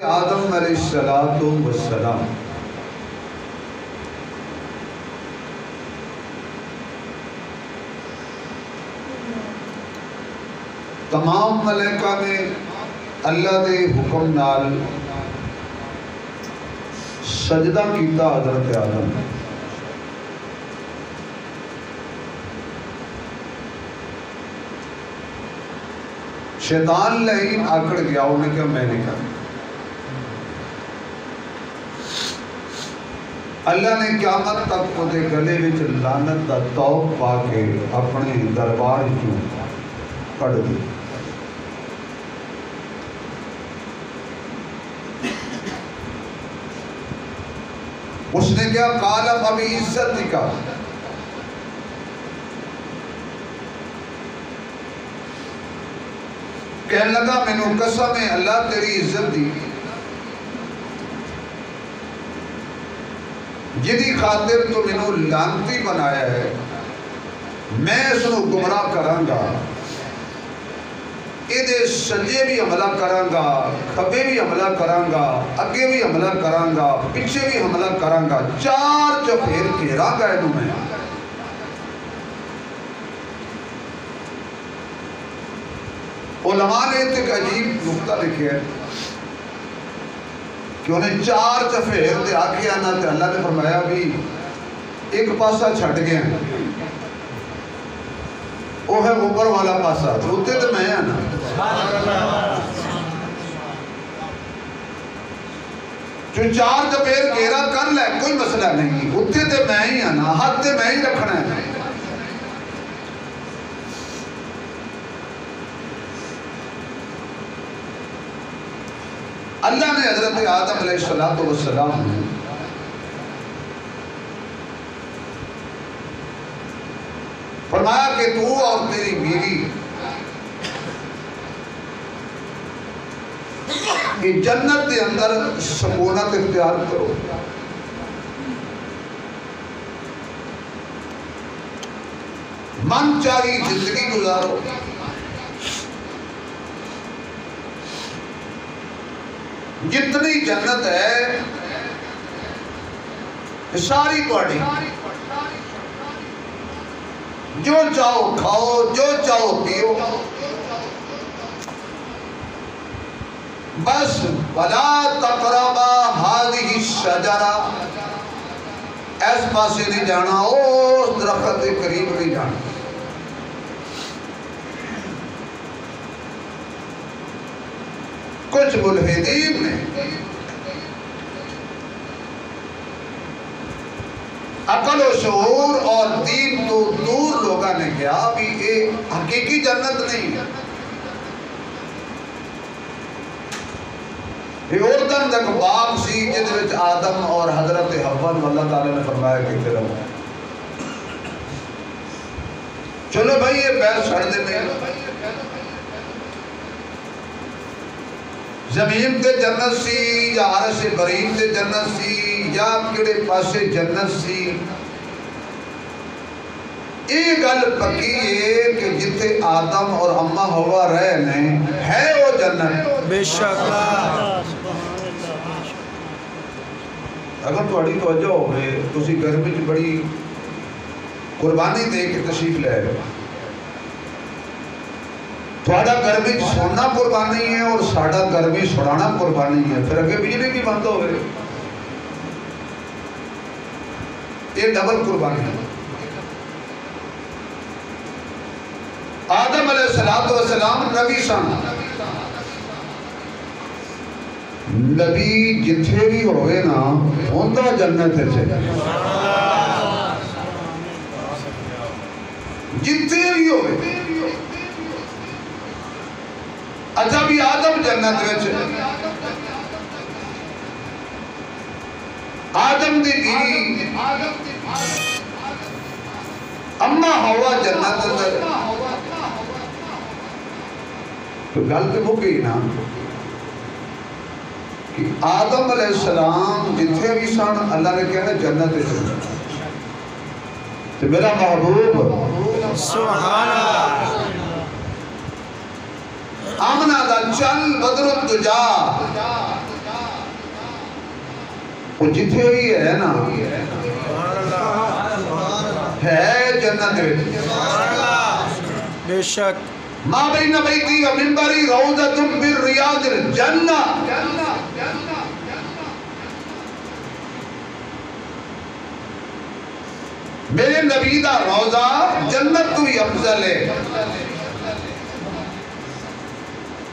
آدم علیہ السلام تمام ملائکہ نے اللہ دے حکم نال سجدہ کیتا حضرت آدم. شیطان لئین آکڑ گیا، انہوں نے کہا میں نہیں کرنا. اللہ نے قیامت تک کو دے گلے وچ لعنت دا توق پا کے اپنے دربار چوں کڑ دی. اس نے کیا کالا فبی عزت کا، کہنے لگا میں نے قسم ہے اللہ تیری عزت دی جدی خاطر تو میں نے لعنتی بنایا ہے، میں اس کو گمراہ کروں گا، یہ سجے بھی حملہ کروں گا، کھبے بھی حملہ کروں گا، اگے بھی حملہ کروں گا، پیچھے بھی حملہ کروں گا، چار چفیر گھیرا گا انہوں میں. علماء نے ایک عجیب نقطہ لکھے ہے کہ انہیں چار چفیر دے آکے آنا تھے. اللہ نے فرمایا بھی ایک پاسا چھٹ گیا، وہ ہے اوپر والا پاسا، ہوتے تو میں آنا. جو چار چفیر گھیرا کر لے کوئی مسئلہ نہیں، ہوتے تو میں ہی آنا، ہاتھ تو میں ہی رکھنا ہے. اللہ نے حضرت آدم علیہ السلام فرمایا کہ تو اور تیری بیوی یہ جنت کے اندر سکونت اختیار کرو. من چاہی زندگی گزارو، جتنی جنت ہے ساری پاڑی، جو چاہو کھاؤ، جو چاہو پیو، بس وَلَا تَقْرَبَا هَذِهِ الشَّجَرَةَ، ایس پاسے نہیں جانا، اس درخت کے قریب نہیں جانا. کچھ ملحدین نے عقل و شعور اور دین تو دور لوگاں نے کہا بھی یہ حقیقی جنت نہیں ہے. یہ اردن تک باغ سی جس وچ آدم اور حضرت حوا اللہ تعالیٰ نے فرمایا کہ رہو. چلو بھائی یہ پیر چھڑ دے میں زمین تے جنت سی یا عرش برین تے جنت سی یا کڑے پاسے جنت سی، یہ گل پکی ہے کہ جتے آدم اور اماں ہوا رہے نہیں ہے وہ جنت. بے شک اگر تھوڑی توجہ ہوئے تسی گھر میں بڑی قربانی دے کے تشریف لے رہے، تھوڑا گھر میں سونا قربانی ہے اور ساڑھا گھر میں سڑانا قربانی ہے، پھر اگے بجلی بھی بند ہوئے، یہ ڈبل قربانی ہے. آدم علیہ السلام نبی سن، نبی جتھے بھی ہوئے نا ہوندہ جنت ہے، جتھے بھی ہوئے. اچھا بھی آدم جنت وچ، آدم دی بیوی اماں ہوا جنت اندر، تو گل تو ہو گئی نا کہ آدم علیہ السلام جتھے بھی سن اللہ نے کہا جنت ہے. تو میرا محبوب سبحان اللہ آمنہ دا چل بدر الدجا وہ جتھے ہوئی ہے نا ہے جنت بے شک ما بین بیتی و منبری روضۃ من ریاض الجنہ. میرے نبی دا روضہ جنت تو ہی افضل ہے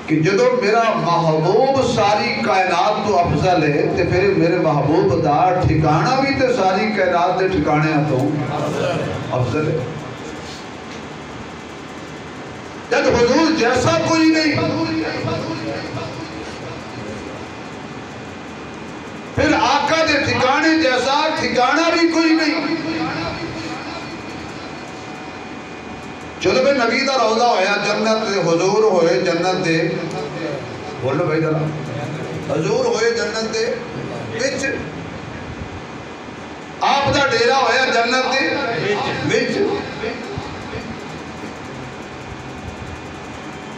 کہ جدو میرا محبوب ساری کائنات تو افضل ہے تو پھر میرے محبوب دا ٹھکانہ بھی تو ساری کائنات دے ٹھکانے تو افضل ہے. جب حضور جیسا کوئی نہیں پھر آقا دے ٹھکانے جیسا ٹھکانہ بھی کوئی نہیں. چلو بھئی نبی دا روضہ ہویا جنت دے حضور ہوئے جنت دے بولو بھائی ذرا حضور ہوئے جنت دے وچ آپ دا ڈیرا ہویا جنت دے وچ.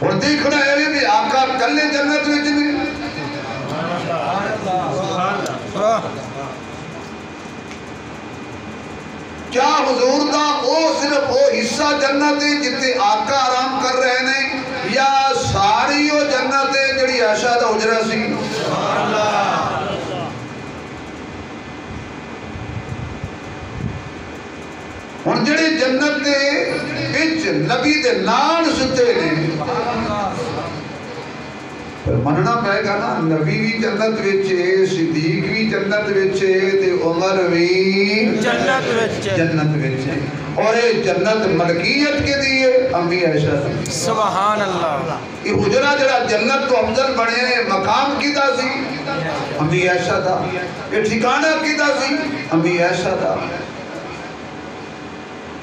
اور دیکھنا ہے بھی آقا کلے جنت وچ نہیں کیا حضور دا او صرف او حصہ جنت ہے جتے آقا آرام کر رہے ہیں یا ساری او جنت ہے جڑی عائشہ دا حجرہ سی. اور جڑے جنت دے وچ نبی دے نال ستے نے پر مننا پائے گا نا نبی بھی جنت وچے صدیق بھی جنت وچے تے عمر بھی جنت وچے اور یہ جنت ملکیت کے دیئے امی عائشہ سبحان اللہ. یہ حجرہ جڑا جنت تو افضل بڑھے مقام کی دا سی امی عائشہ دا. یہ ٹھکانہ کی دا سی امی عائشہ دا.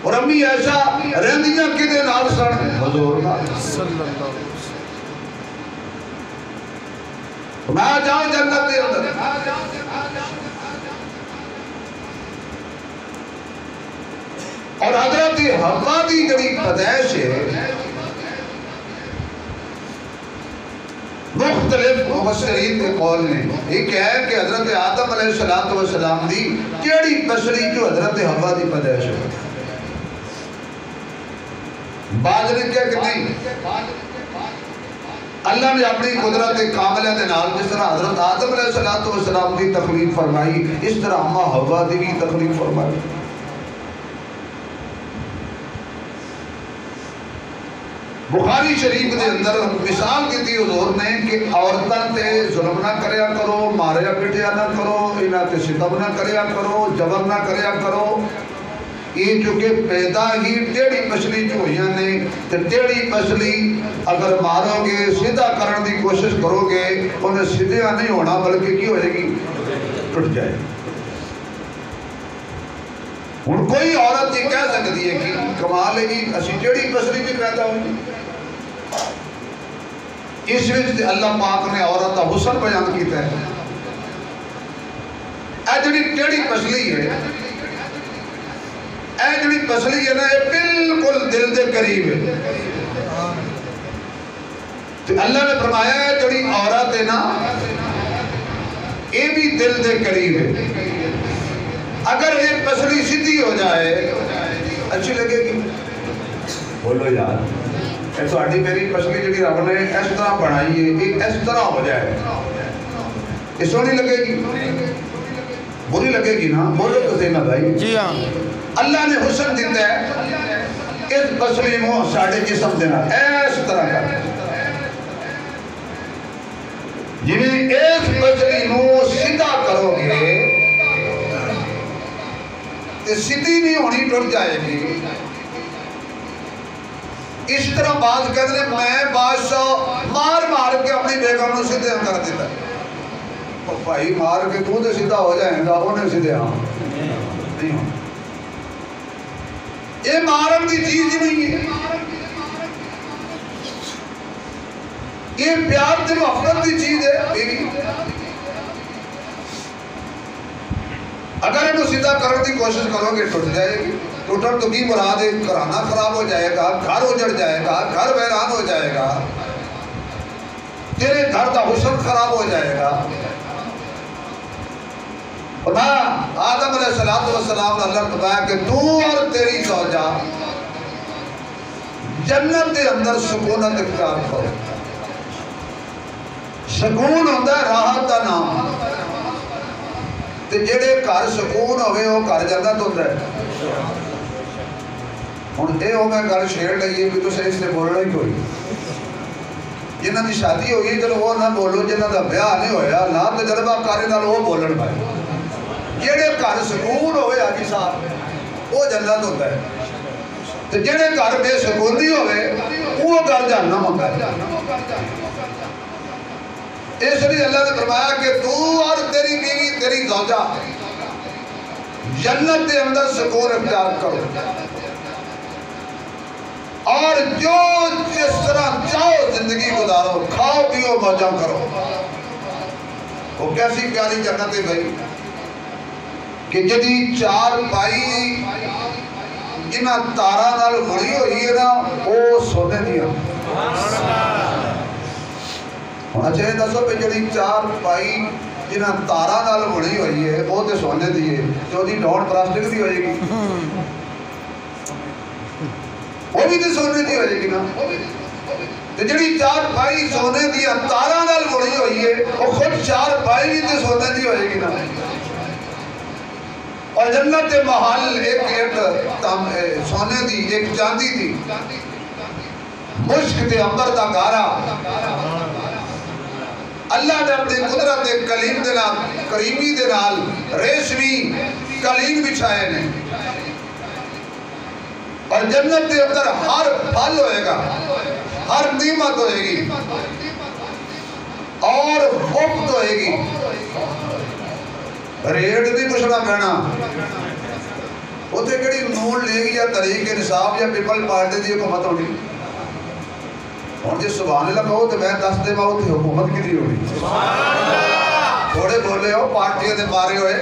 اور امی عائشہ رہندیاں کی دے نال سن حضور دا صلی اللہ علیہ وسلم. میں جاؤں جنت دے اندر اور حضرت حوا دی جڑی پیدائش ہے مختلف مفسرین کے قول نے ایک ہے کہ حضرت آدم علیہ السلام دی کیڑی بشری جو حضرت حوا دی پیدائش ہے. بعض نے کیا کہ نہیں اللہ نے اپنی قدرت کاملہ دے نال جس طرح حضرت آدم علیہ السلام دی تخلیق فرمائی اس طرح اما حوا دی بھی تخلیق فرمائی. بخاری شریف دے اندر مثال کی تھی حضور نے کہ عورتاں تے ظلم نہ کریا کرو ماریا پٹیا نہ کرو انہاں تے ستم نہ کریا کرو جبر نہ کریا کرو. یہ چونکہ پیدا ہی ٹیڑی پسلی جو ہوئی نے تو ٹیڑی پسلی اگر مارو گے سیدھا کرن دی کوشش کرو گے انہیں سیدھا نہیں ہونا بلکہ کی ہو جائے گی ٹوٹ جائے. ہن کوئی عورت یہ کہہ سکتی ہے کہ کمال ہے جی اسی ٹیڑی پسلی بھی پیدا ہوئی. اس وچ اللہ پاک نے عورت کا حسن بیان کیتا ہے. اے جڑی ٹیڑی پسلی ہے اے جڑی پسلی ہے نا یہ بالکل دل دے قریب ہے. تو اللہ نے فرمایا ہے جڑی عورت ہے نا یہ بھی دل دے قریب ہے. اگر یہ پسلی سیدھی ہو جائے اچھی لگے گی. بولو یار یہ تہاڈی میری پسلی جڑی رب نے اس طرح بنائی ہے یہ اس طرح ہو جائے یہ سونی لگے گی بری لگے گی نا. بولو تو صحیح نا بھائی. جی ہاں اللہ نے حسن دیتا ہے اس پسلی مو ساڑھے جسم دینا اس طرح کا جنہیں اس پسلی مو سیدھا کرو گے تو سیدھی نہیں ہونی ٹوٹ جائے گی. اس طرح بعض کہتے ہیں میں بادشاہ مار مار کے اپنی بیگم نو سیدھے کر دیتا ہے. بھائی مار کے تو سیدھا ہو جائے گا انہیں سیدھے ہاں نہیں ہوں. یہ مارن کی چیز ہی نہیں ہے. یہ پیار تے محبت کی چیز ہے بیوی. اگر انہوں سیدھا کرنے کی کوشش کرو گے ٹوٹ جائے گی. ٹوٹر تو بھی مراد ہے گھرانا خراب ہو جائے گا گھر اجڑ جائے گا گھر ویران ہو جائے گا تیرے گھر کا حسن خراب ہو جائے گا. فرمایا آدم علیہ السلام نے اللہ نے فرمایا کہ تو اور تیری زوجہ جنت کے اندر سکونت اختیار کرو. سکون ہوتا ہے راحت کا نام. تے جڑے گھر سکون ہوئے وہ گھر جنت ہوتا ہے. ہوں یہ میں گل چھیڑ لئیے کہ تسے اس سے بولنا ہی کوئی. جنہاں دی شادی ہوئی چلو وہ نہ بولو, جنہاں دا بیاہ نہیں ہویا نہ تجربہ کاری نال وہ بولن پائے. جڑے گھر سکون ہوئے حاجی صاحب وہ جنت ہوتا ہے. تے جڑے گھر بے سکونی ہوئے وہ گھر جہنم ہوتا ہے. اس لیے اللہ نے فرمایا کہ تو اور تیری بیوی تیری زوجہ جنت کے اندر سکون اختیار کرو, اور جو جس طرح چاہو زندگی گزارو, کھاؤ پیو موجاں کرو. وہ کیسی پیاری جنت ہے بھائی کہ جدی چار پائی جنہ تارا نال بڑی ہوئی ہے نا وہ سونے دیا. اچھا یہ دسو پہ جڑی چار پائی جنہ تارا نال بڑی ہوئی ہے وہ تے سونے دیئے جو دی ڈھون پلاسٹک دی ہوئے گی, وہ بھی تے سونے دی ہوئے گی نا. تے جڑی چار پائی سونے دیا تارا نال بڑی ہوئی ہے وہ خود چار پائی بھی تے سونے دی ہوئے گی نا. اور جنت محل ایک سونے دی ایک چاندی دی مشک تے امبر دا گارا اللہ نے اپنے قدرت کلیم دے نال کریمی دے نال ریشمی کلیم بچھائے نے. اور جنت کے اندر ہر پھل ہوئے گا, ہر نعمت ہوئے گی اور مفت ہوئے گی. ریٹ نہیں پوچھنا پینا اتنے کہڑی نون لیگ یا طریق انصاف یا پیپل پارٹی دی حکومت ہونی. اور جی سبحان اللہ کہو تو میں دس دے ماں اتنی حکومت کی دی ہونی. تھوڑے بولے ہو پارٹیاں دے مارے ہوئے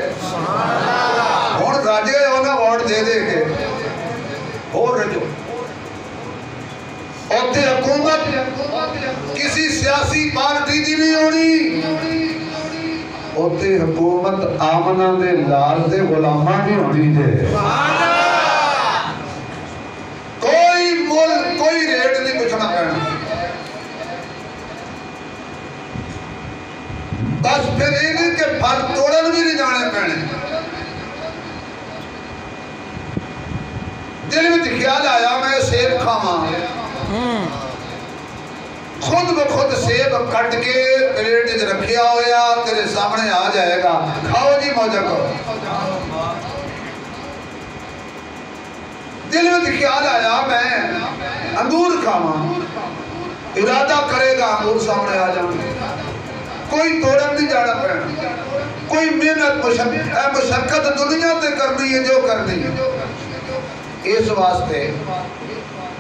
ہوں رج گئے ہو نا ووٹ دے دے کے اور رجو. اتنے حکومت کسی سیاسی پارٹی دی نہیں ہونی. اتنے حکومت آمنہ دے لال دے غلامہ نہیں ہونی دے. کوئی ملک کوئی ریٹ نہیں پوچھنا پڑنا. بس پھر یہ کہ پھل توڑن بھی نہیں جانے پڑنے. دل میں خیال آیا میں سیب کھاواں, خود بخود سیب کٹ کے پلیٹ رکھیا ہویا تیرے سامنے آ جائے گا, کھاؤ جی موجہ کرو. دل میں خیال آیا میں انگور کھاواں, ارادہ کرے گا انگور سامنے آ جاؤں. کوئی توڑن نہیں جانا پڑنا, کوئی محنت مشقت دنیا تے کرنی ہے جو کرنی ہے. اس واسطے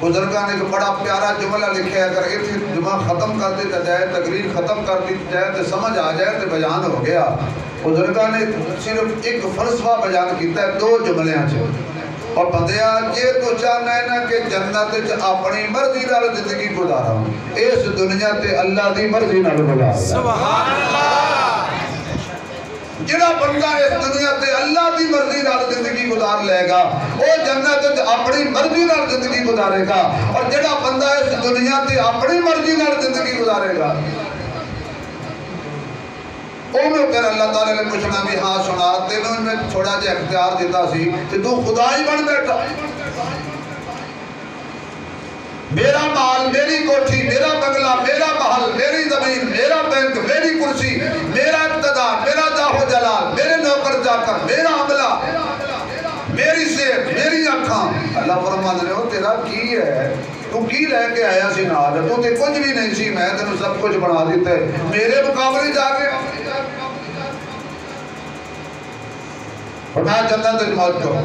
بزرگاں نے ایک بڑا پیارا جملہ لکھا ہے, اگر اس جمعہ ختم کر دیتا جائے, تقریر ختم کر دی جائے تو سمجھ آ جائے تو بیان ہو گیا. بزرگاں نے صرف ایک فلسفہ بیان کیتا ہے دو جملیاں سے. اور بندیا یہ تو چاہنا ہے نا کہ جنت اپنی مرضی نال زندگی گزارا ہوں, اس دنیا تے اللہ دی مرضی نال گزارا. سبحان اللہ. جڑا بندہ اس دنیا تے اللہ دی مرضی نال زندگی گزار لے گا وہ جنت اپنی مرضی نال زندگی گزارے گا. اور جڑا بندہ اس دنیا تے اپنی مرضی نال زندگی گزارے گا انہوں پھر اللہ تعالیٰ نے پوچھنا بھی ہاں سنا تینوں میں تھوڑا جا اختیار دیتا سی کہ تو خدا ہی بن بیٹھا. میرا مال, میری کوٹھی, میرا بنگلہ, میرا محل, میری زمین, میرا بینک, میری کرسی, میرا اقتدار, میرا جاہ و جلال, میرے نوکر جاکر, میرا عملہ, میری صحت, میری آنکھاں. اللہ فرماتے ہیں تیرا کی ہے, تو کی لے کے آیا سی نال, تو تے کچھ بھی نہیں سی, میں تینوں سب کچھ بنا دیتا ہے, میرے مقابلے جا کے فرمایا جنت موت کرو.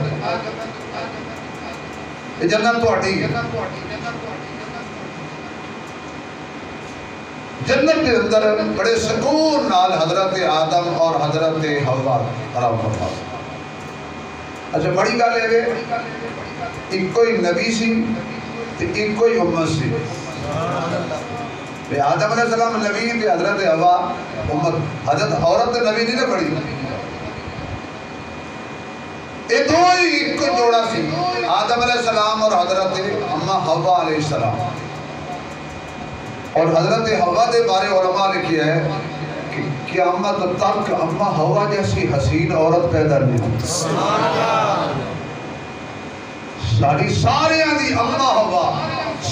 یہ جنت تو ہٹی ہے. جنت کے اندر بڑے سکون نال حضرت آدم اور حضرت حوا آرام فرما. اچھا بڑی گل ہے ایک کوئی نبی سی ایک کوئی امت سی. آدم علیہ السلام نبی تھی, حضرت حوا امت. حضرت عورت نبی نہیں نہ پڑھی, یہ دو ہی ایک جوڑا سی، آدم علیہ السلام اور حضرت اما حوا علیہ السلام. اور حضرت حوا دے بارے علماء لکھی ہے کہ قیامت تک اما حوا جیسی حسین عورت پیدا نہیں ہوئی. ساری ساریاں دی اما حوا،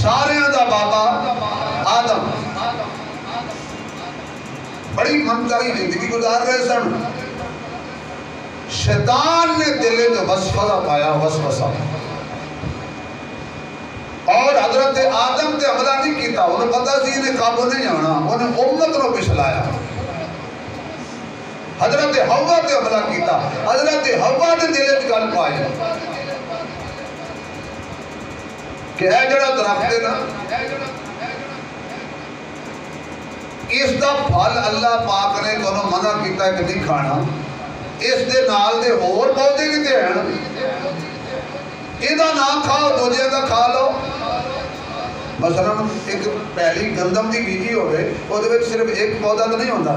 ساریاں دا بابا آدم بڑی منظری زندگی گزار رہے سن. شیطان نے دلے جو وسوسہ پایا، وسوسہ، اور حضرت آدم تے حملہ نہیں کیتا. انہیں پتا سی انہیں قابو نہیں جانا، انہیں امت نو پچھلایا. حضرت حوا تے حملہ کیتا. حضرت حوا نے دلے جو گل پائی کہ اے جڑا درخت ہے نا، اس دا پھل اللہ پاک نے دونوں منع کیتا ہے کہ نہیں کھانا. اس دے نال دے اور پودے بھی تے ہیں، ایدہ نہ کھاؤ، دوجے کا کھا لو. مثلا ایک پہلی گندم دی بیجی ہوئے، وہ دے صرف ایک پودا تو نہیں ہوتا،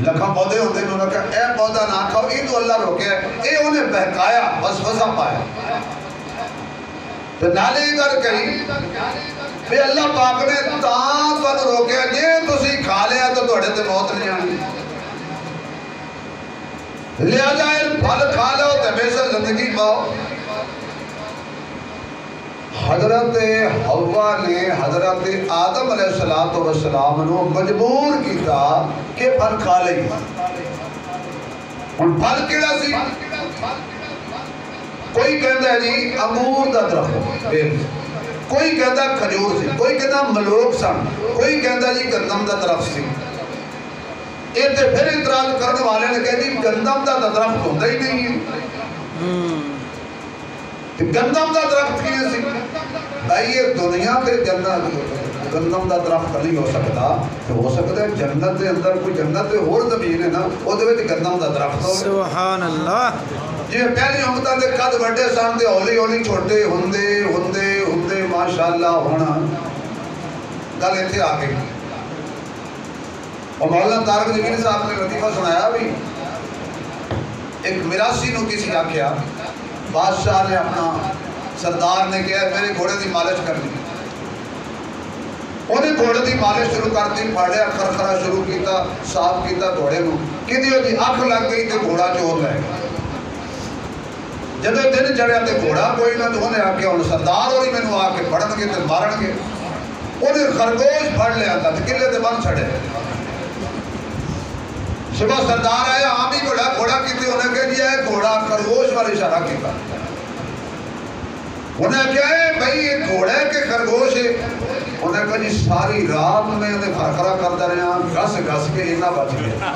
لکھاں پودے ہوتے ہیں. انہوں نے کہا اے پودا نہ کھاؤ، یہ تو اللہ روکے ہے. اے انہیں بہکایا، وسوسہ پایا. تو نالے کر کہیں پھر اللہ پاک نے تاں تو روکے ہے، جے تسی کھا لیا تو توڑے تے موت نہیں آنی. لہذا پھل کھا لو تے ہمیشہ زندگی پاؤ. حضرت حوا نے حضرت آدم علیہ السلام نو مجبور کیتا کہ پھل کھا لئی. اور پھل کیڑا سی؟ کوئی کہتا ہے جی انگور دا درخت، کوئی کہتا ہے کھجور سی، کوئی کہتا ہے ملوک سن، کوئی کہتا ہے جی گندم دا درخت سی. یہ تے پھر اعتراض کرنے والے نے کہا جی گندم دا درخت ہوتا ہی نہیں ہے. گندم دا درخت کیے سی؟ بھائی یہ دنیا تے جنت گندم دا درخت نہیں ہو سکتا. تو ہو سکتا ہے جنت دے اندر کوئی جنت دے اور زمین ہے نا، وہ دے وچ گندم دا درخت ہو. سبحان اللہ. جی پہلی امتاں دے قد بڑے سن تے ہولی ہولی چھوٹے ہوندے ماشاءاللہ ہونا. گل ایتھے آ گئی. اور مولانا طارق جمیلی صاحب نے لطیفہ سنایا بھی، ایک میراثی نو کسی آکھیا، بادشاہ نے اپنا سردار نے کہا میرے گھوڑے دی مالش کرنی. انہیں گھوڑے دی مالش شروع کرتی، پھاڑیا کھرکھرا شروع کیتا، صاف کیتا گھوڑے نو. کدی دی اکھ لگ گئی تے گھوڑا چور لے گیا. جدو دن چڑھیا تے گھوڑا کوئی نہ، تو انہیں آکھیا ہن سردار ہوری مینوں آ کے پھڑن گے تے مارن گے. انہیں خرگوش پھڑ لیا تھا تے قلعے تے بن چھڑے. صبح سردار آیا، آمی گھوڑا کیتے. انہیں کہا جی ہے گھوڑا خرگوش والا اشارہ کیتا. انہیں کہا ہے بھائی یہ گھوڑا ہے کہ خرگوش ہے؟ انہیں کہا جی ساری رات میں انہیں خرخرا کرتا رہا، گھس گھس کے اینا بچ گیا.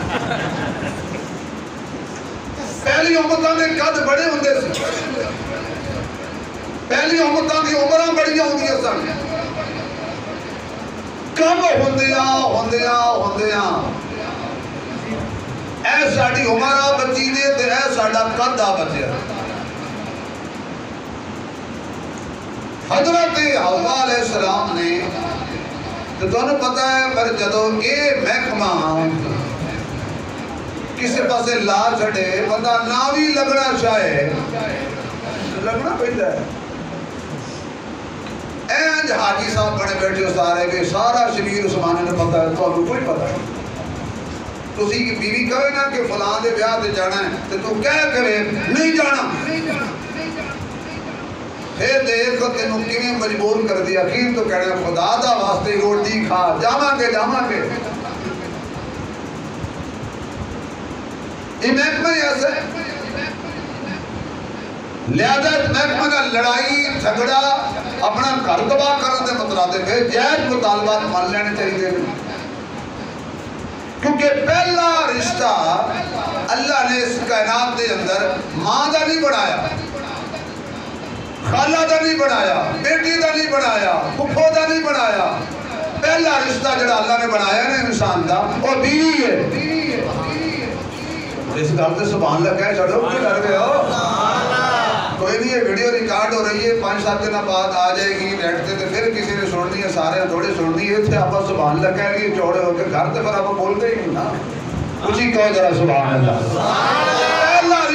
پہلی امتاں دے قد بڑے ہوندے سی، پہلی امتاں دی عمراں بڑیاں ہوندیاں سن. کم ہوندیاں اے ساڑی عمرہ بچی دے تے اے ساڑا قد آ بچیا. حضرت حوا علیہ السلام نے تو تمہیں پتا ہے پر جدو یہ محکمہ کسی پاسے لا چھڑے بندہ نہ بھی لگنا چاہے، لگنا پہنتا ہے. اینج حاجی صاحب بڑے بیٹھے سارے کہ سارا شریر عثمانے نے پتا ہے، تو کوئی پتا ہے. تسی کی بیوی کہے نا کہ فلاں دے بیاہ دے جانا ہے تو تو کہہ کرے نہیں جانا. پھر دیکھ تینوں کیویں مجبور کر دیا. اخیر تو کہنا خدا دا واسطے روٹی کھا، جاواں گے. یہ محکمہ ایسا ہے. لہذا محکمہ کا لڑائی جھگڑا اپنا گھر تباہ کرنے دے مترادف ہے. جائز مطالبات مان لینے چاہیے، کیونکہ پہلا رشتہ اللہ نے اس کائنات کے اندر ماں دا نہیں بنایا، خالہ دا نہیں بنایا، بیٹی دا نہیں بنایا، پھپھو دا نہیں بنایا. پہلا رشتہ جڑا اللہ نے بنایا نا انسان دا وہ بیوی ہے. اس گل سے سبحان اللہ کہہ چھڑو کہ ڈر گئے ہو. کوئی نہیں، یہ ویڈیو ریکارڈ ہو رہی ہے، 5-7 دن بعد آ جائے گی نیٹ تے، پھر کسی نے سننی ہے، سارے تھوڑے سننی ہے. اتنے آپ سبحان اللہ کہہ لیے چوڑے ہو کے گھر تے پھر آپ بولتے ہی نہیں نا. اسی کہو ذرا سبحان اللہ.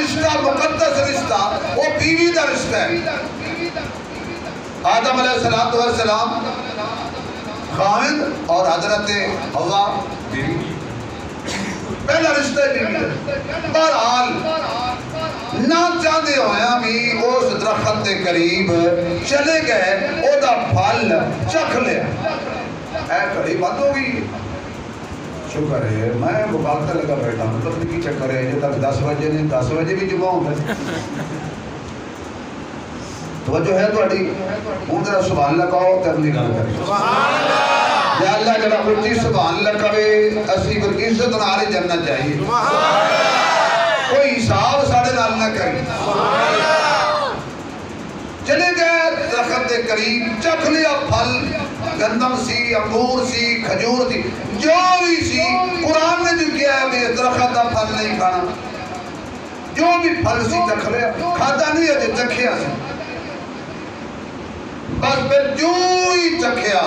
رشتہ مقدس رشتہ وہ بیوی دا رشتہ ہے. آدم علیہ السلام خاوند اور حضرت حوا بیوی. پہلا رشتہ بیوی دا. بہرحال نہ چاہتے ہویا بھی اس درخت کے قریب چلے گئے, او دا پھل چکھ لیا. اے گھڑی بند ہو گئی. شکر ہے میں مبارکہ لگا بیٹھا ہوں, مطلب کی چکر ہے جب تک 10 بجے نہیں 10 بجے بھی جمع ہوتا ہے. توجہ ہے تو اڈی ہوں ذرا سبحان اللہ کہو تے اپنی گل کریں. سبحان اللہ. یا اللہ جڑا اونچی سبحان اللہ کہے اسی کو عزت نال جنت چاہیے. سبحان اللہ. کوئی حساب ساڈے نال نہ کرے. سبحان اللہ. چلے گئے درخت کے قریب, چکھ لیا پھل, گندم سی, انگور سی, کھجور سی, جو بھی سی. قرآن نے جو کیا ہے کہ درخت کا پھل نہیں کھانا. جو بھی پھل سی چکھ لیا, کھاتا نہیں ہے چکھیا سی. بس پھر جو ہی چکھیا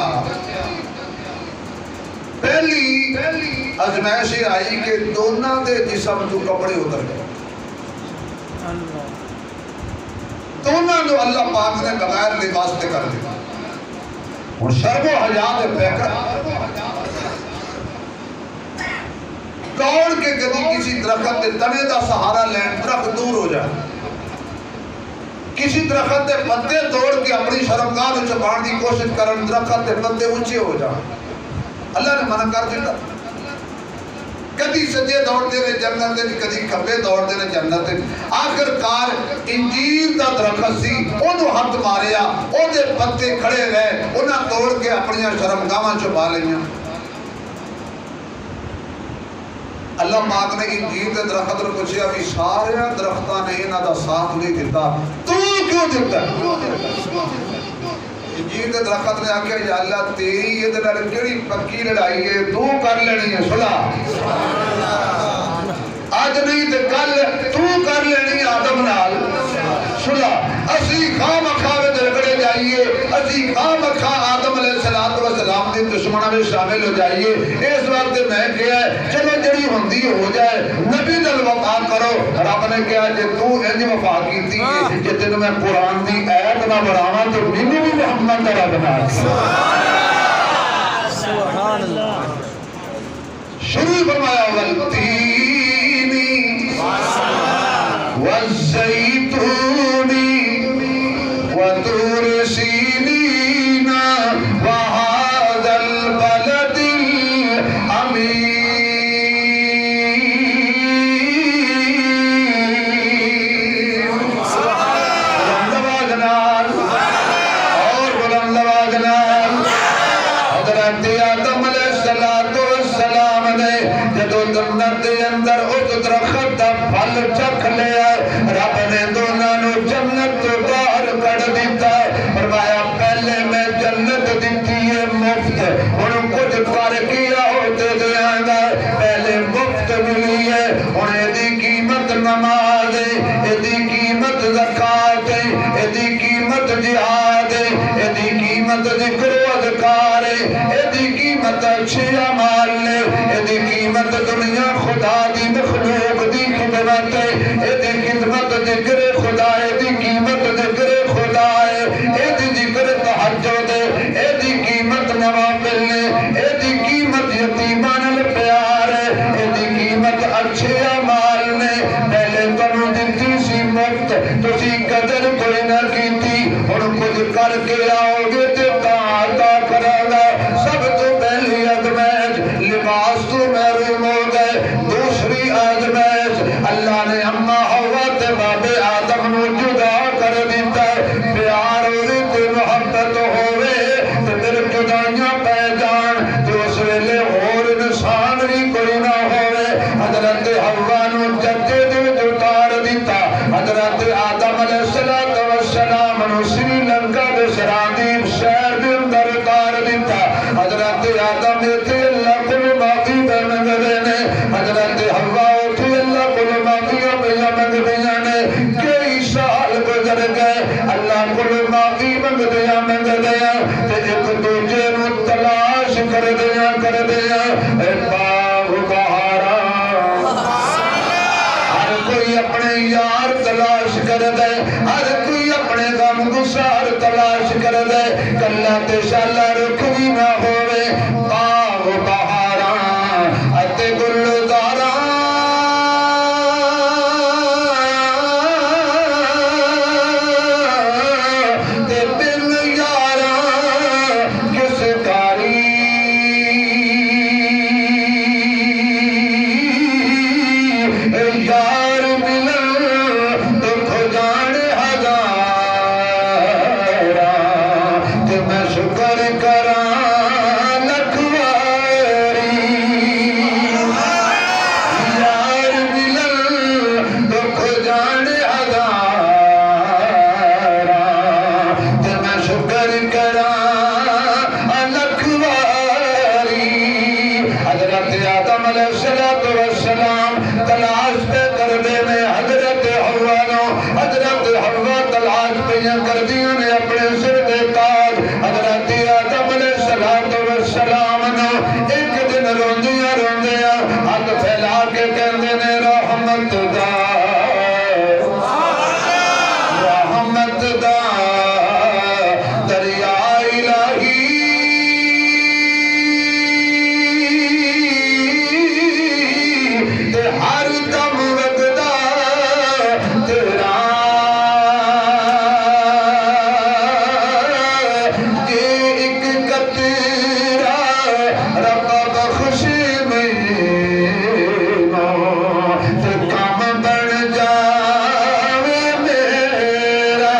پہلی ازمائش آئی کہ دونوں دے جسم تو کپڑے اتر گئے. دونوں نے اللہ پاک نے بغیر لباس تے کر دیا. اور شرم و حیا دے پہ کر دوڑ کے کدی کسی درخت کے تنے دا سہارا لین, درخت دور ہو جائے. کسی درخت کے پتے توڑ کے اپنی شرمگاہ میں چھپان کی کوشش کرن, درخت کے پتے اونچے ہو جائیں. اللہ نے منع کر دیا. کدی سجے دوڑتے نے جنت تے, کدی کھبے دوڑتے نے جنت تے. آخر کار انجیر دا درخت سی, انہوں ہاتھ ماریا, او دے پتے کھڑے رہے, انہاں توڑ کے اپنی شرمگاہ چھپا لیاں. اللہ پاک نے انجیر دے درخت نے پوچھا بھی سارے درختاں نے انہاں دا ساتھ نہیں دیتا, تو کیوں دیتا ہے؟ انجیر دے درخت نے آکھیا یا اللہ تیری یہ دل کیڑی پکی لڑائی ہے, تو کر لینی ہے صلح. آج نہیں تے کل تو کر لینی آدم نال صلح. اسی خواہ مخواہ درگڑے جائیے, اسی خواہ مخواہ آدم علیہ السلام دی دشمنہ میں شامل ہو جائیے. اس وقت میں کیا ہے چلو جڑی ہوندی ہو جائے, نبی نال وفا کرو. رب نے کہا جے تو انج وفا کیتی ہے جے تینوں میں قرآن دی ایت نہ بڑھاواں تو مینوں بھی محمد دا رب نال. سبحان اللہ. شروع فرمایا والتین والزیتون وطور سینین وهذا البلد الامین. بلند آواز نال اور بلند آواز نال. حضرت آدم علیہ السلام نے جدو جنت کے اندر اس درخت کا پھل چکھ لیا, رب نے دونوں نے جنت تو باہر کر دیتا. فرمایا پہلے میں جنت دیتی ہے مفت, انہوں کچھ کر کیا ہوتے دیا گا. پہلے مفت ملی ہے, انہیں دی قیمت نماز ہے, ایدی قیمت زکاة ہے, ایدی قیمت جہاد ہے, ایدی قیمت ذکر و اذکار ہے, ایدی قیمت اچھے اعمال ہے, ایدی قیمت دنیا خدا دی مخلوق دی خدمت ہے, ایدی خدمت ذکر خدا, ایدی قیمت ذکر خدا ہے, ایدی ذکر تحجد ہے, ایدی قیمت نوافل ہے, ایدی قیمت یتیمان پیار ہے, ایدی قیمت اچھے اعمال نے. پہلے تنوں دیتی سی مفت, تسی قدر کوئی نہ کیتی, اور خود کر کے آؤ گے تے عطا کرے گا. سب تو پہلی آزمائش لباس تو محروم ہو گئے. دوسری آزمائش اللہ نے اما حوا تے باب آدم نو جدا کر دیتا. پیار ہوئے تے محبت ہوئے تے پھر جدائیاں پہ جان, تو اس ویلے اور انسان بھی کوئی نہ ہوئے. حضرت حوا نو جتے دے اتار دیتا. حضرت آدم علیہ السلام نو سری لنکا دے سرادیب شہر دے اندر اتار دیتا. حضرت آدم تے اللہ کل باقی بے منگدے نے, حضرت حوا تے اللہ کل باقی بے منگدے نے. کئی سال گزر گئے, اللہ کل باقی منگدے تے ایک دوجے نو تلاش کر دیا. اے باغ بہارا, ہر کوئی اپنے یار کر دے ہر کوئی اپنے غم گسار تلاش کر دے کلا تے شالا رکھ بھی نہ ہوئے باغ بہاراں اتے گلزاراں تے دل یاراں کس کاری یار ملن دکھ جان ہزاراں تے میں شکر کراں لکھ واری یار ملن دکھ جان ہزاراں تے میں شکر کراں لکھ واری حضرت آدم علیہ السلام تلاش پہ کر دینے حضرت حوا نو حضرت حوا تلاش پہ کر دینے اپنے سر دے تاج حضرت آدم علیہ السلام نو ایک دن روندیاں روندیاں ہاتھ پھیلا کے کہندے نے رحمت دا دریا الہی تے ہر دم وگدا تیرا جے ایک قطرہ رب بخش مینوں تے کام بن جاوے میرا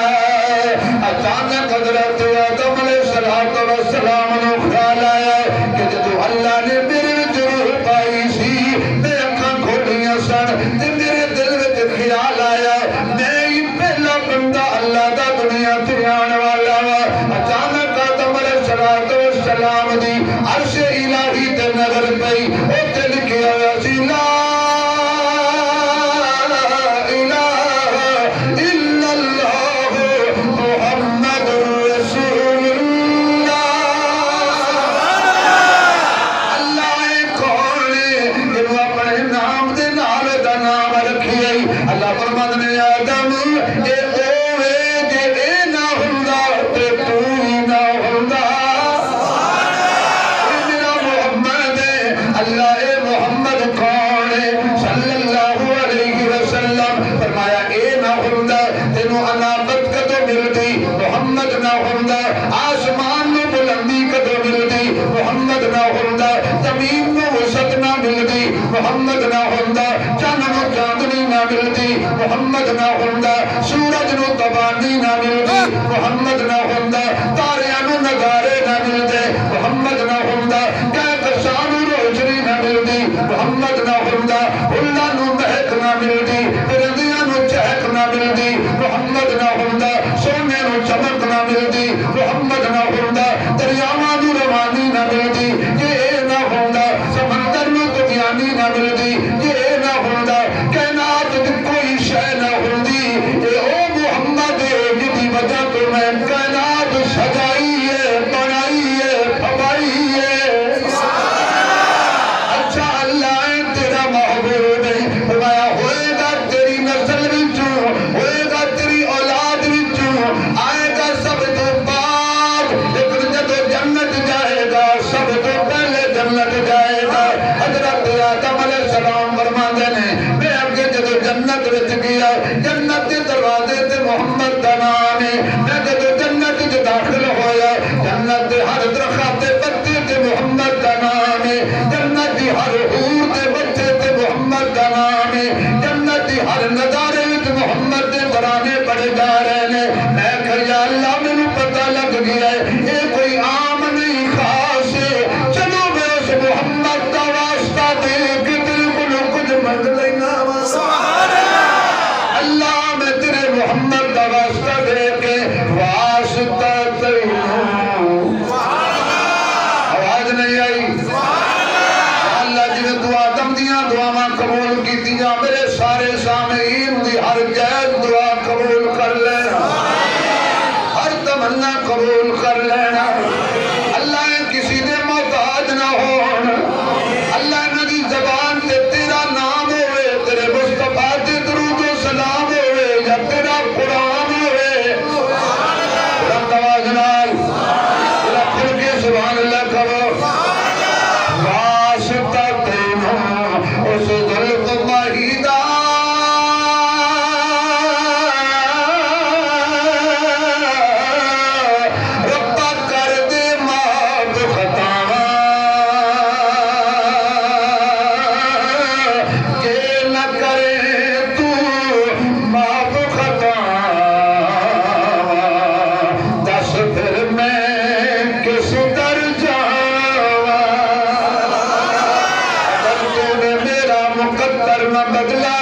اچانک حضرت آدم علیہ السلام نو خیال آیا کہ جدو اللہ نے میرے وچ روح پائی سی میں اکھاں کھولیاں سن تے میرے دل وچ خیال آیا میں ہی پہلا بندہ اللہ دا دنیا تے آن والا وا اچانک آدم علیہ السلام دی عرش الہی تے نظر پئی اوتے لکھیا ہویا سی لا محمد رسول اللہ اللہ کون جنہوں اپنے نام دے نال دا نام رکھی ہے اللہ فرماتا نے آدم اے اوے جے اے نہ ہوندا تے تو ہی نہ ہوندا اے میرا محمد ہے اللہ اے محمد کون ہے صلی اللہ علیہ وسلم فرمایا اے نہ ہوندا تینوں انابت کدو ملدی محمد نہ ہوندا آسمان میں بلندی کدو ملدی محمد نہ ہوندا زمین میں وسعت نہ ملدی محمد نہ ہوندا چاند نو چاندنی نہ ملدی محمد نہ ہوندا سورج نو تبانی نہ ملدی محمد نہ ہوندا تاریاں نو نگارے نہ ملدے محمد نہ ہوندا کہکشاں نو روشنی نہ ملدی محمد نہ ہوندا اللہ نو مہک نہ ملدی پرندیاں نو چہک نہ ملدی محمد نہ ہوندا سونے نو چمک نہ ملدی محمد نہ ہوندا دریاواں نو روانی نہ ملدی کہ اے نہ ہوندا سمندر نو دریانی نہ ملدی کہ اے نہ ہوندا کائنات دی کوئی شے نہ ہوندی اے او محمد جدی وجہ تو میں کائنات سجائی ہے بنائی ہے پھوائی ہے اچھا اللہ ہے تیرا محبوب ہے فرمایا ہوئے گا تیری نسل وچوں ہوئے گا تیری اولاد وچوں آئے گا سب تو بعد لیکن جدو جنت جائے گا سب تو پہلے جنت جائے گا حضرت آدم علیہ السلام فرماندے نے میں اگے جدو جنت وچ گیا جنت دے دروازے تے محمد دا نام ہے میں جدو جنت وچ داخل ہویا جنت دے ہر درخت تے پتے تے محمد دا نام ہے جنت دی ہر حور تے بچے تے محمد دا نام ہے جنت دی ہر نظارے وچ محمد دے ترانے پڑے جا رہے نے میں کہ یا اللہ مینوں پتہ لگ گیا ہے اے کوئی عام نہیں خاص ہے چلو میں اس محمد دا واسطہ دے کے تیرے کولوں کچھ منگ لینا وا اللہ میں تیرے محمد دا واسطہ دے کے واسطہ تینوں آواز نہیں آئی اللہ جی نے دعا دم دیاں دعاواں قبول کیتیاں میرے سارے سامعین دی ہر جائز دعا قبول کر لینا ہر تمنا قبول کر لینا اللہ کسی دے محتاج نہ ہون اللہ نبی زبان تے تیرا نام ہوئے تیرے مصطفیٰ تے درود و سلام ہوئے یا تیرا کرے تو معاف خطا دس پھر میں کس در جاواں اگر تو نے میرا مقدر نہ بدلا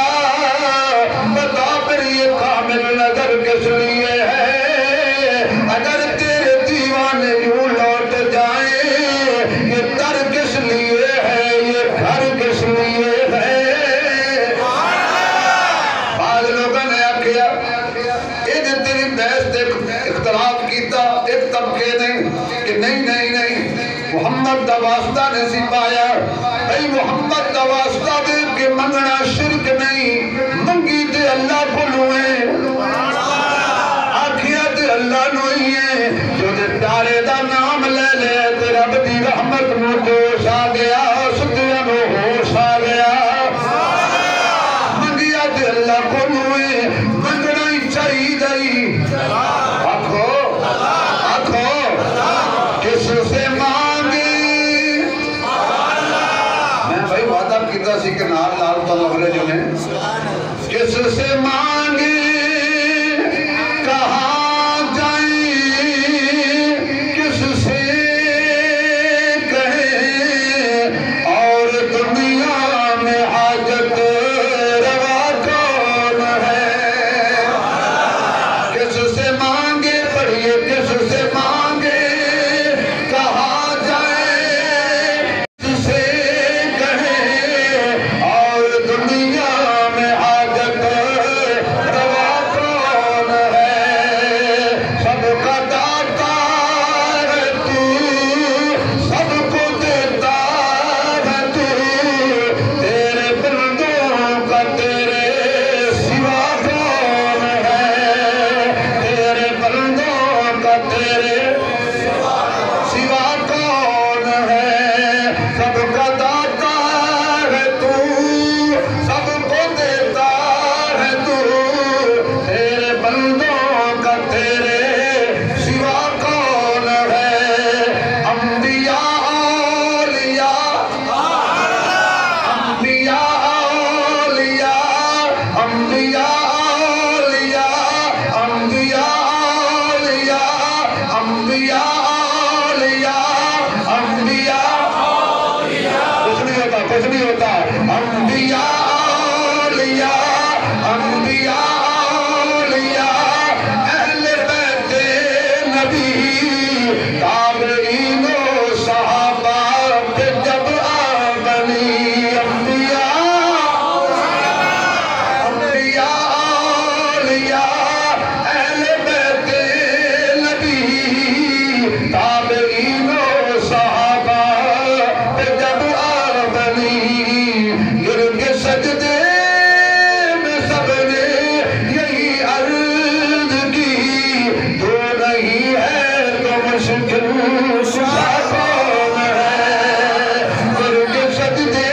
بتا پھر یہ کامل نظر کس لیے ہے اگر تیرے دیوانے یوں لوٹ جائیں یہ در کس لیے ہے یہ گھر کس لیے ہے بعض لوگوں نے آکھیا یہ تیری بحث تے اختلاف کیتا ایک طبقے نے کہ نہیں محمد دا واسطہ نے سی پایا بھئی محمد دا واسطہ دے کہ منگنا شرک نہیں منگی تے اللہ کو لوئے آکھیا تے اللہ نوئی ہے جو دے پیارے دا نام لے لے تے رب دی رحمت نو جوش آ گیا سدیا نو ہوش آ گیا منگیا تے اللہ کو لوئے منگنا ہی چاہی دائی آکھو کس سے مانگی میں بھائی وعدہ کیتا سی کہ نال لال تلغلے جو ہیں کس سے مانگی کہاں جائیں کس سے کہیں اور دنیا میں حاجت روا کون ہے کس سے مانگے پڑھیے کس سے مانگے کہاں جائیں کس سے کہیں اور دنیا میں حاجت روا کون ہے سب کا داتا ہے تو سب کو دیتا ہے تو تیرے بندوں کا تیرے سوا کون ہے تیرے بندوں کا تیرے سوا کون ہے سب کا داتا ہے تو سب کو دیتا ہے تو تیرے بندوں کا تیرے سوا کون ہے انبیاء اولیاء انبیاء اولیاء انبیاء اولیاء انبیاء اولیاء انبیاء اولیاء انبیاء کچھ نہیں ہوتا انبیاء اولیاء انبیاء اولیاء اہل بیت نبی تابعین و صحابہ پہ جب آمنی انبیاء اولیاء اہل بیت نبی تابعین و صحابہ پہ جب آمنی گر کے سجدے میں سب نے یہی عرض کی تو نہیں ہے تو مشکل کشا کون ہے گر کے سجدے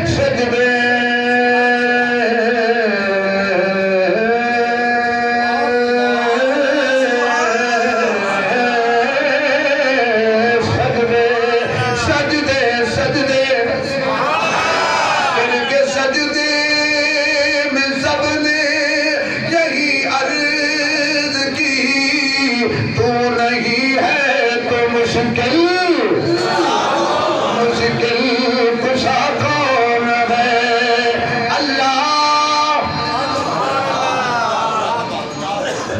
سجدے سجدے کر کے سجدے میں سب نے یہی عرض کی تو نہیں ہے تو مشکل کشا کون ہے اللہ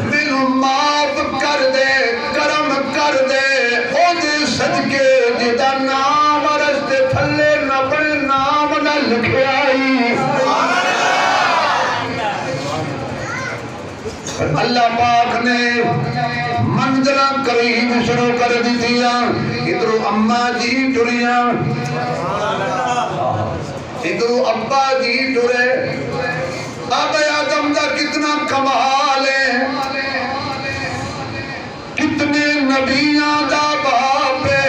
مینوں معاف کر دے کرم کر دے او دے صدقے جدا نام عرض دے تھلے نہ بڑے نام نہ لکھیائی اللہ پاک نے منزلہ قریب شروع کر دی دیا ادھرو اماں جی ٹریاں ادھرو ابا جی ٹرے اب آدم دا کتنا کمال ہے کتنے نبیاں دا باپ ہے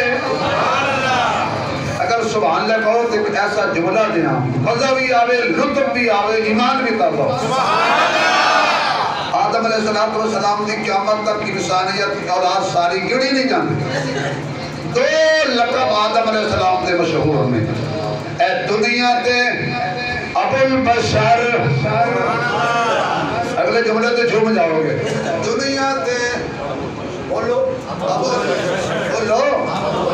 اگر سبحان اللہ کہو تو ایک ایسا جملہ دینا مزہ بھی آوے لطف بھی آوے ایمان بھی کر لو آدم علیہ السلام دی قیامت تک کی انسانیت کی اولاد ساری گڑی نہیں جانتی 2 لقب آدم علیہ السلام دے مشہور میں دنیا تے ابو البشر اگلے جملے تے جھوم جاؤ گے دنیا تے بولو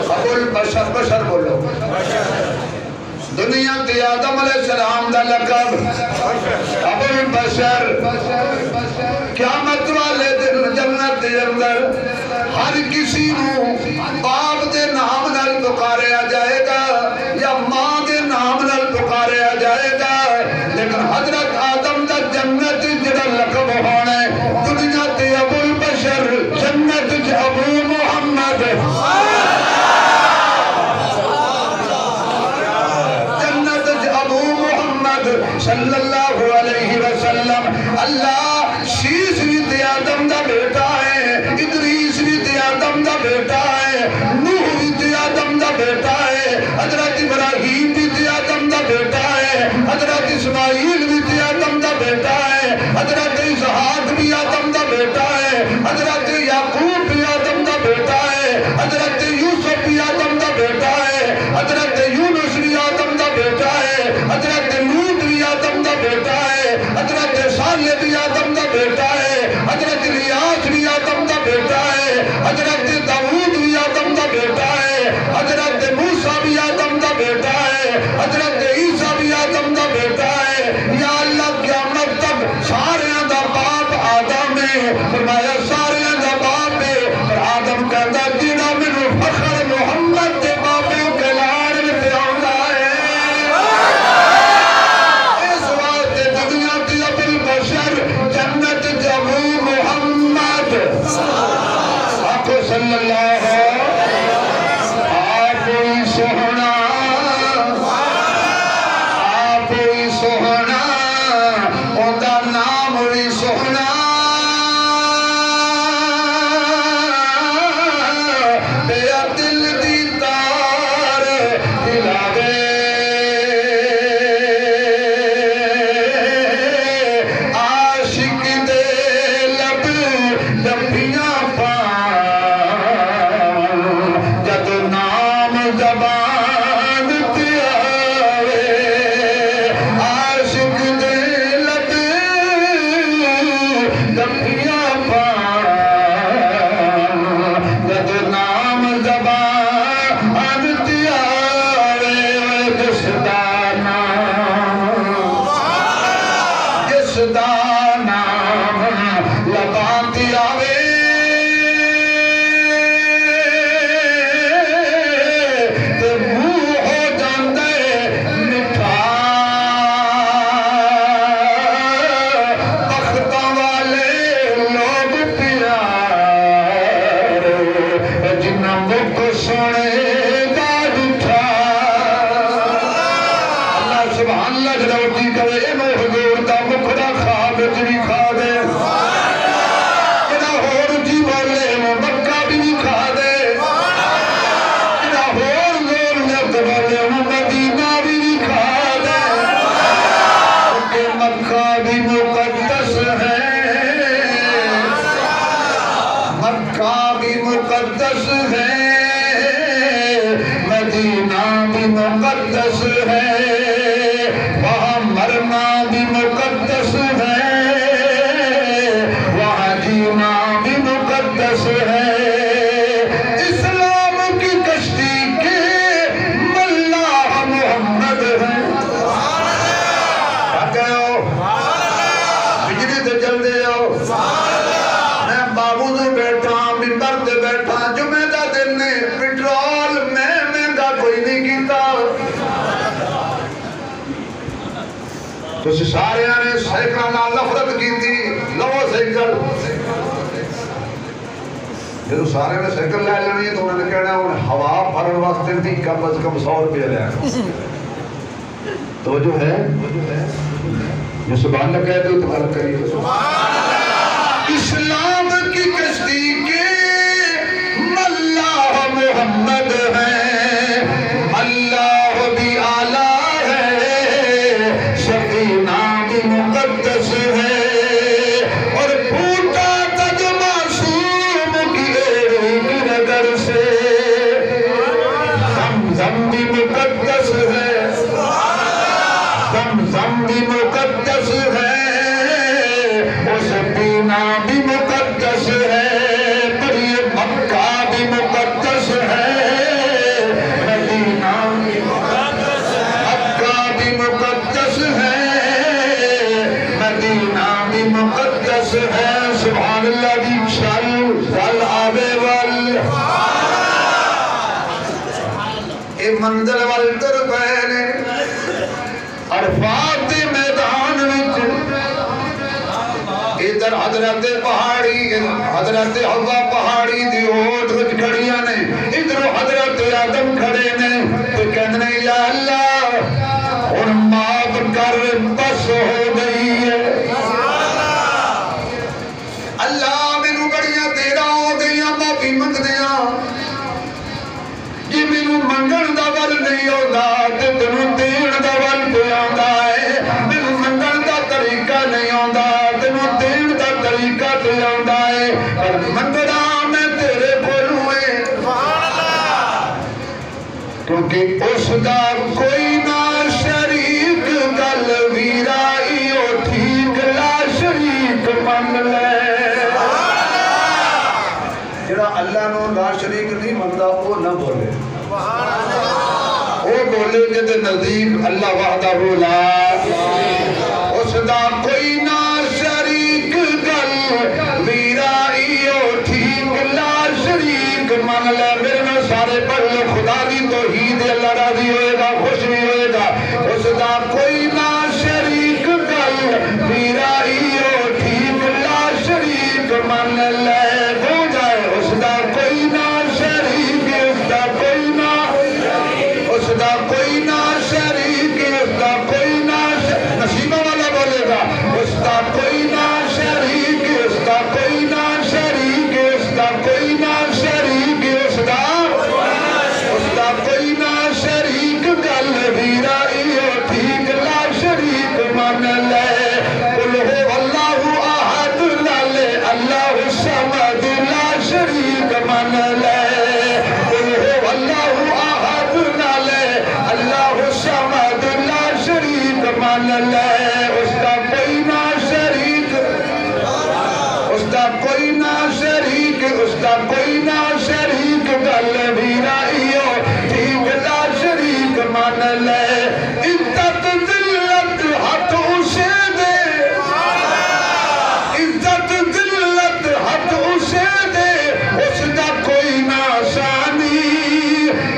ابو البشر بشر بولو دنیا تے آدم علیہ السلام دا لقب ابو البشر قیامت والے دن جنت دے اندر ہر کسی نو باپ دے نام نال پکاریا جائے گا یا ماں دے نام نال پکاریا جائے گا لیکن حضرت آدم دا جنت جڑا لقب ہونا ہے دنیا تے ابو البشر جنت ابو محمد جنت ابو محمد صلی اللہ علیہ وسلم اللہ شیش بھی تے آدم دا بیٹا ہے ادریس بھی تے آدم دا بیٹا ہے نوح بھی تے آدم دا بیٹا ہے حضرت ابراہیم بھی تے آدم دا بیٹا ہے حضرت اسماعیل بھی تے آدم دا بیٹا ہے حضرت اسحاق بھی آدم دا بیٹا ہے حضرت یعقوب بھی آدم دا بیٹا ہے حضرت یوسف بھی آدم دا بیٹا ہے حضرت یونس بھی آدم دا بیٹا ہے حضرت لوط بھی آدم دا بیٹا ہے حضرت صالح بھی آدم دا بیٹا ہے حضرت الیاس بھی آدم دا بیٹا ہے حضرت داؤد بھی آدم دا بیٹا ہے حضرت موسیٰ بھی آدم دا بیٹا ہے حضرت عیسیٰ بھی آدم دا بیٹا ہے یا اللہ قیامت تک سارے دا باپ آدم ہے فرمایا سارے دا باپ ہے اور آدم کہتا جینا من فخر محمد دے باپے کلار میں پیاؤندا ہے اس وقت دنیا تے ابو البشر جنت ابو محمد آقا صلی اللہ آپ ہی سوہنا اوندا نام بھی سوہنا بیا دل دی تار ہلاوے عاشق دے لب لبیاں پان جد نام زبان تے آوے عاشق دے لب لبیاں پان جد نام زبان تے آوے جس دا نام لباں تے آوے تے منہ ہو جاندے مٹھا بختاں والے لوگ پیارے جنہاں مکھ سنے دا اٹھا اللہ سبحان اللہ جلوٹی کرے انہوں حضور دا مکھڑا خواب جی کھا دے انہاں ہور جی بولے وہ مکہ بھی کھا دے انہاں ہور زور جب بولے وہ مدینہ بھی کھا دے کہ مکہ بھی مقدس ہے مکہ بھی مقدس ہے مدینہ بھی مقدس ہے وہاں مرنا بھی مقدس ہے وہاں جینا بھی مقدس ہے اسلام کی کشتی کے ملاح محمد ہے کیا ہو بجلی تے چل دے ہو میں بابو دے بیٹھا منبر تے بیٹھا جمعہ دا دن نے پیٹرول میں مہنگا کوئی نہیں کیتا تو سارے نے سائیکل نال نفرت کی تھی لو سائیکل جب سارے نے سائیکل لے لینی ہے تو انہوں نے کہنا ہے ہوا بھرن واسطے بھی کم از کم 100 روپے لے تو جو ہے جو سبحان اللہ کہتے ہو تو غلط کریے اسلام کی کشتی کے ملاح محمد ہے اللہ بھی اعلیٰ ہے سفینہ بھی مقدس ہے اور پھوٹا تج معصوم کی ایک نظر سے زمزم بھی مقدس ہے نام مقدس ہے سبحان اللہ دی چل ول آوے ول اے منزل ول تر پئے نے عرفات دے میدان وچ ادھر حضرت پہاڑی حضرت حوا پہاڑی دی اوٹ وچ کھڑیاں نے ادھر حضرت آدم کھڑے نے تے کہندے نے یا اللہ ہن معاف کر بس ہو گئی ہے اللہ مینوں بڑیاں دیراں ہو گئیاں معافی منگدیاں جی مینوں منگن دا ول نہیں ہوندا تے تینوں دین دا ول پہ آندا ہے مینوں منگن دا طریقہ نہیں آندا تینوں دین دا طریقہ تے آندا ہے پر منگنا میں تیرے کولوں ہے کیونکہ اس دا کوئی نہ شریک گل ویرائیو ٹھیک لا شریک من لے جڑا اللہ نو لا شریک نہیں منتا وہ نہ بولے وہ بولے کہ نزدیک اللہ وحدہ لا اس دا کوئی نہ شریک گل ویرائیو ٹھیک لا شریک من لے میرے میں سارے پڑھ لے خدا دی توحید اللہ راضی ہوئے گا خوش بھی ہوئے گا اس دا کوئی نہ شریک گل ویرائیو ٹھیک لا شریک من لے ہو جائے اس دا کوئی نہ شریک اس دا کوئی نہ اس دا کوئی نہ شریک اس دا کوئی نہ نصیبہ والا بولے گا اس دا کوئی نہ شریک اس دا کوئی نہ شریک اس دا کوئی نہ شریک اس دا کوئی نہ شریک گل ویرائیو ٹھیک لا شریک من لے قل هو اللہ احد لے اللہ الصمد لا شریک من لے قل هو اللہ احد لے اللہ الصمد لا شریک من لے اس دا کوئی نہ شریک اس دا کوئی نہ شریک اس دا کوئی نہ شریک گل ویرائیو ٹھیک لا شریک من لے عزت ذلت ہاتھ اسے دے عزت ذلت ہاتھ اسے دے اس دا کوئی نہ ثانی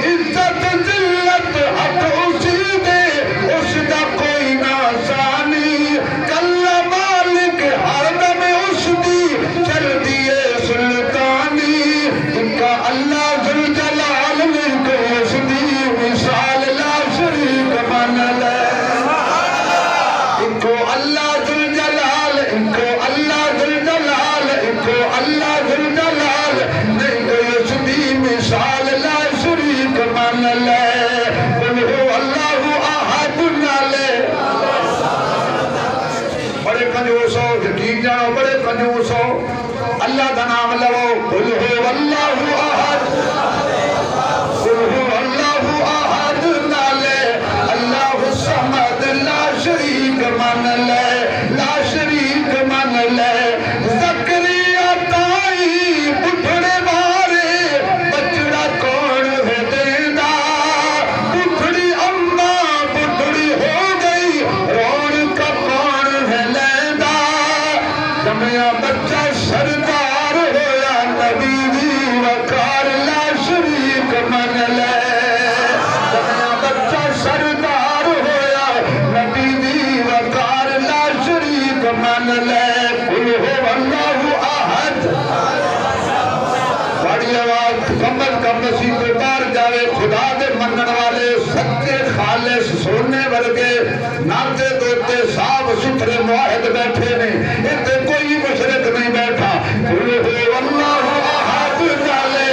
عزت ذلت ہاتھ اسے دے اس دا کوئی نہ ثانی کل مالک ہر دم اس دی چل دیے سلطانی ان کا اللہ ذوالجلال میں کو اس دی مثال لا شریک من لے ان کو اللہ ذوالجلال ان کو اللہ ذوالجلال ان کو اللہ ذوالجلال نہیں کوئی اس دی مثال لا شریک من لے قل هو اللہ احد لے بڑے کنجوس ہو یقین جانو بڑے کنجوس ہو اللہ کا نام لو قل هو اللہ احد قل هو اللہ احد لے اللہ الصمد لا شریک من لے لا شریک من لے زکریا تائی بٹھڑے بارے بچڑا کون ہے دیندا بٹھڑی اماں بٹھڑی ہو گئی رون کا کون ہے لیندا جمعہ بچہ سردار ہویا نبی دی وقار لا شریک من لے جمعہ بچہ سردار ہویا نبی دی وقار لا شریک من لے قل هو اللہ احد بڑی آواز کمل کم نصیب پہ بار جاوے خدا دے منن والے سچے خالص سونے ورگے ناتے دوتے صاف ستھرے معاہد بیٹھے نے اتنے کوئی مشرک نہیں بیٹھا قل هو اللہ احد لے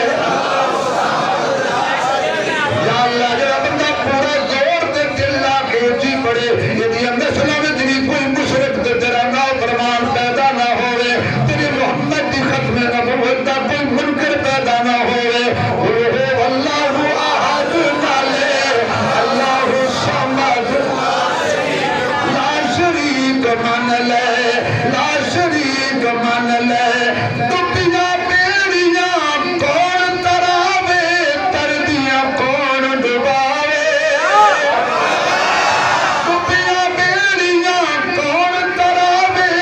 یا اللہ جڑا بندہ پورا زور دے دل لا کے اچھی پڑے یہ دیا نسلوں میں جنہی کوئی مشرک دے تیرا ناو فرمان پیدا نہ ہوئے تیری محمد دی ختم نبوت دا کوئی منکر پیدا نہ ہوئے قل هو اللہ احد لے اللہ الصمد لا شریک من لے لا شریک من لے ڈبیا بیڑیاں کون تراوے تردیاں کون ڈباوے ڈبیا بیڑیاں کون تراوے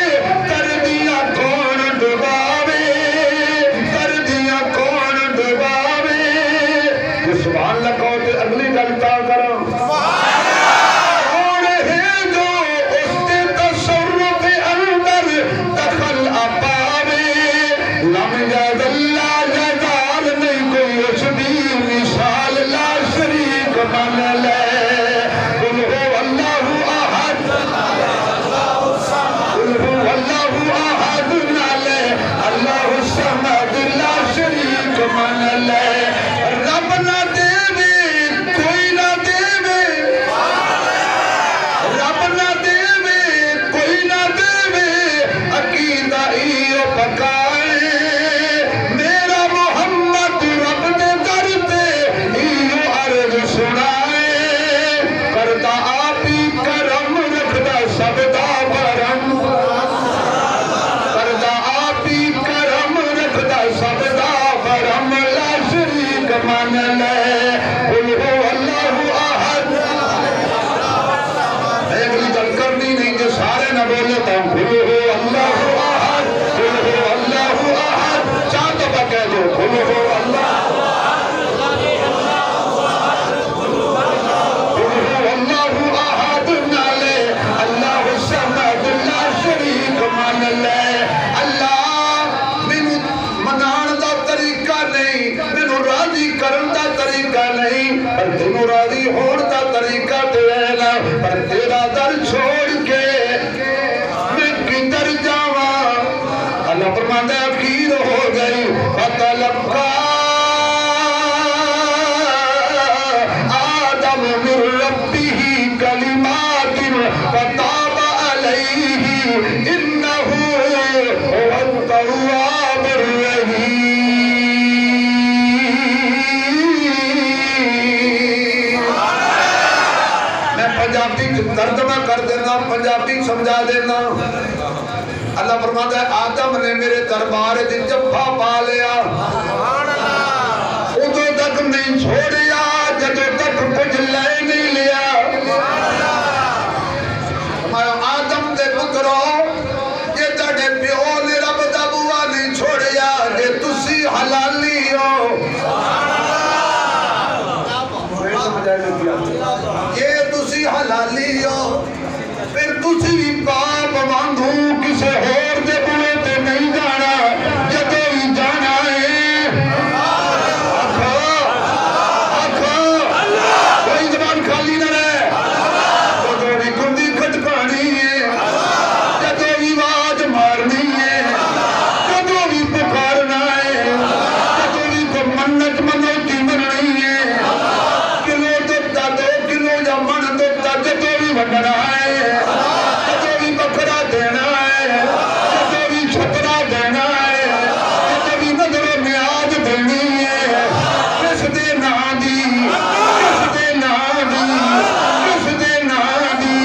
کرنی نہیں جو سارے نہ بولے تو قل هو اللہ احد قل هو اللہ احد چاہ تو با کہہ دو قل هو اللہ راضی ہون دا طریقہ دینا پر تیرا در چھوڑ کے میں کدھر جاواں اللہ فرماتا ہے اخیر ہو گئی فتلقا آدم من ربه کلمات فتاب علیہ انہ هو التواب الرحیم ترجمہ کر دینا پنجابی سمجھا دینا اللہ فرماتا ہے آدم نے میرے دربار دی جفا پا لیا ادو تک نہیں چھوڑیا جدو تک کچھ لے نہیں لیا آدم دے پترو یہ تڑے پیو نے رب دا بوا نہیں چھوڑیا کہ تسی حلالی ہو یہ تسی حلالی ہو پھر تسی باپ مانگو کسے اور دے بلے تے نہیں جانا جدو ہی جانا ہے آکھا کوئی زبان خالی نہ رہے جدو بھی کندی کھٹکانی ہے جدو بھی آواز مارنی ہے جدو بھی پکارنا ہے جدو بھی کو منت منوتی مرنی ہے بننا ہے جدو بھی بکرا دینا ہے جدو بھی چھترا دینا ہے جدو بھی نظر و نیاز دینی ہے کس دے نا دی کس دے نا دی کس دے نا دی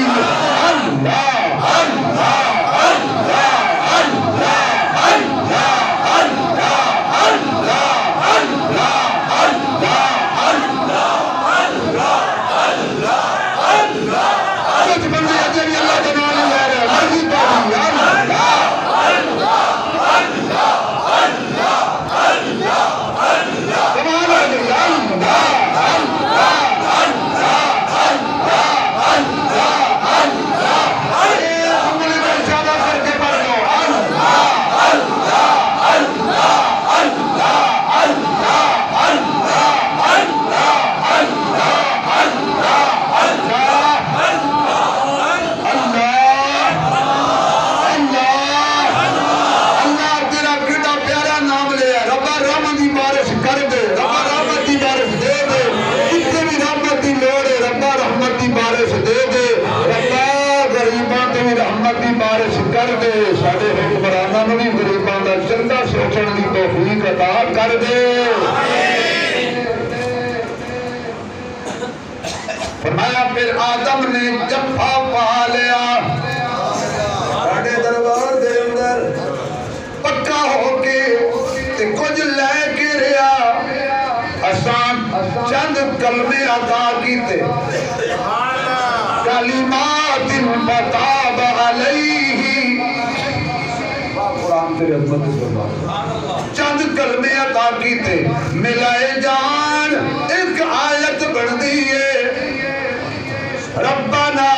اللہ اللہ اللہ اللہ اللہ اللہ اللہ اللہ بارش کر دے ساڑے حکمرانہ نبی غریبان دا چندہ سوچن دی توفیق عطا کر دے فرمایا پھر آدم نے جفا پا لیا ساڑے دربار دے اندر پکا ہو کے تے کچھ لے کے رہا آسان چند کلمے عطا کیتے کلمات فتاب علیہ قرآن تیرے عظمت سے چند کلمے عطا کیتے ملائے جان ایک آیت بڑھ دیئے ربنا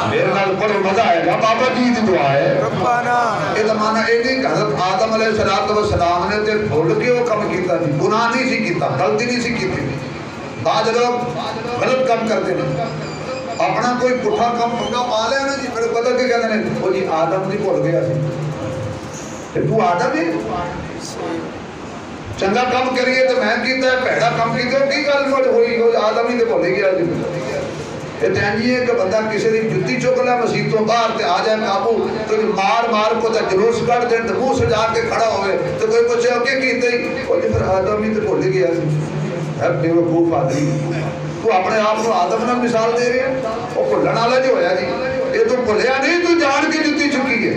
میرے نال پڑھو مزہ آئے گا بابا جی دی دعا ہے ربنا یہ زمانہ یہ نہیں کہ حضرت آدم علیہ السلام نے تے بھول کے وہ کم کیتا نہیں گناہ نہیں سی کیتا غلطی نہیں سی کیتی بعض لوگ غلط کام کرتے ہیں اپنا کوئی پٹھا کام پنگا پا لیا نا جی پھر بدل کے کہتے ہیں وہ جی آدم نہیں بھول گیا سی تو آدم ہے چنگا کام کریے تو میں کیتا ہے پہڑا کام کیتا ہے کی گل ہوئی آدم ہی تو بھولے گیا جی یہ تینجی ہے کہ بندہ کسی دی جتی چک لیا مسیح تو باہر تے آ جائے قابو تو مار مار کو تے جلوس کٹ دیں تو منہ سجا کے کھڑا ہوئے تو کوئی پوچھے ہو کہ کیتے ہی وہ جی پھر آدم ہی تو بھولے گیا ہے بے وقوف آدمی تو اپنے آپ کو آدم نے مثال دے رہے ہیں وہ بھولن والا جو ہویا جی یہ تو بھولیا نہیں تو جان کے جتی چکی ہے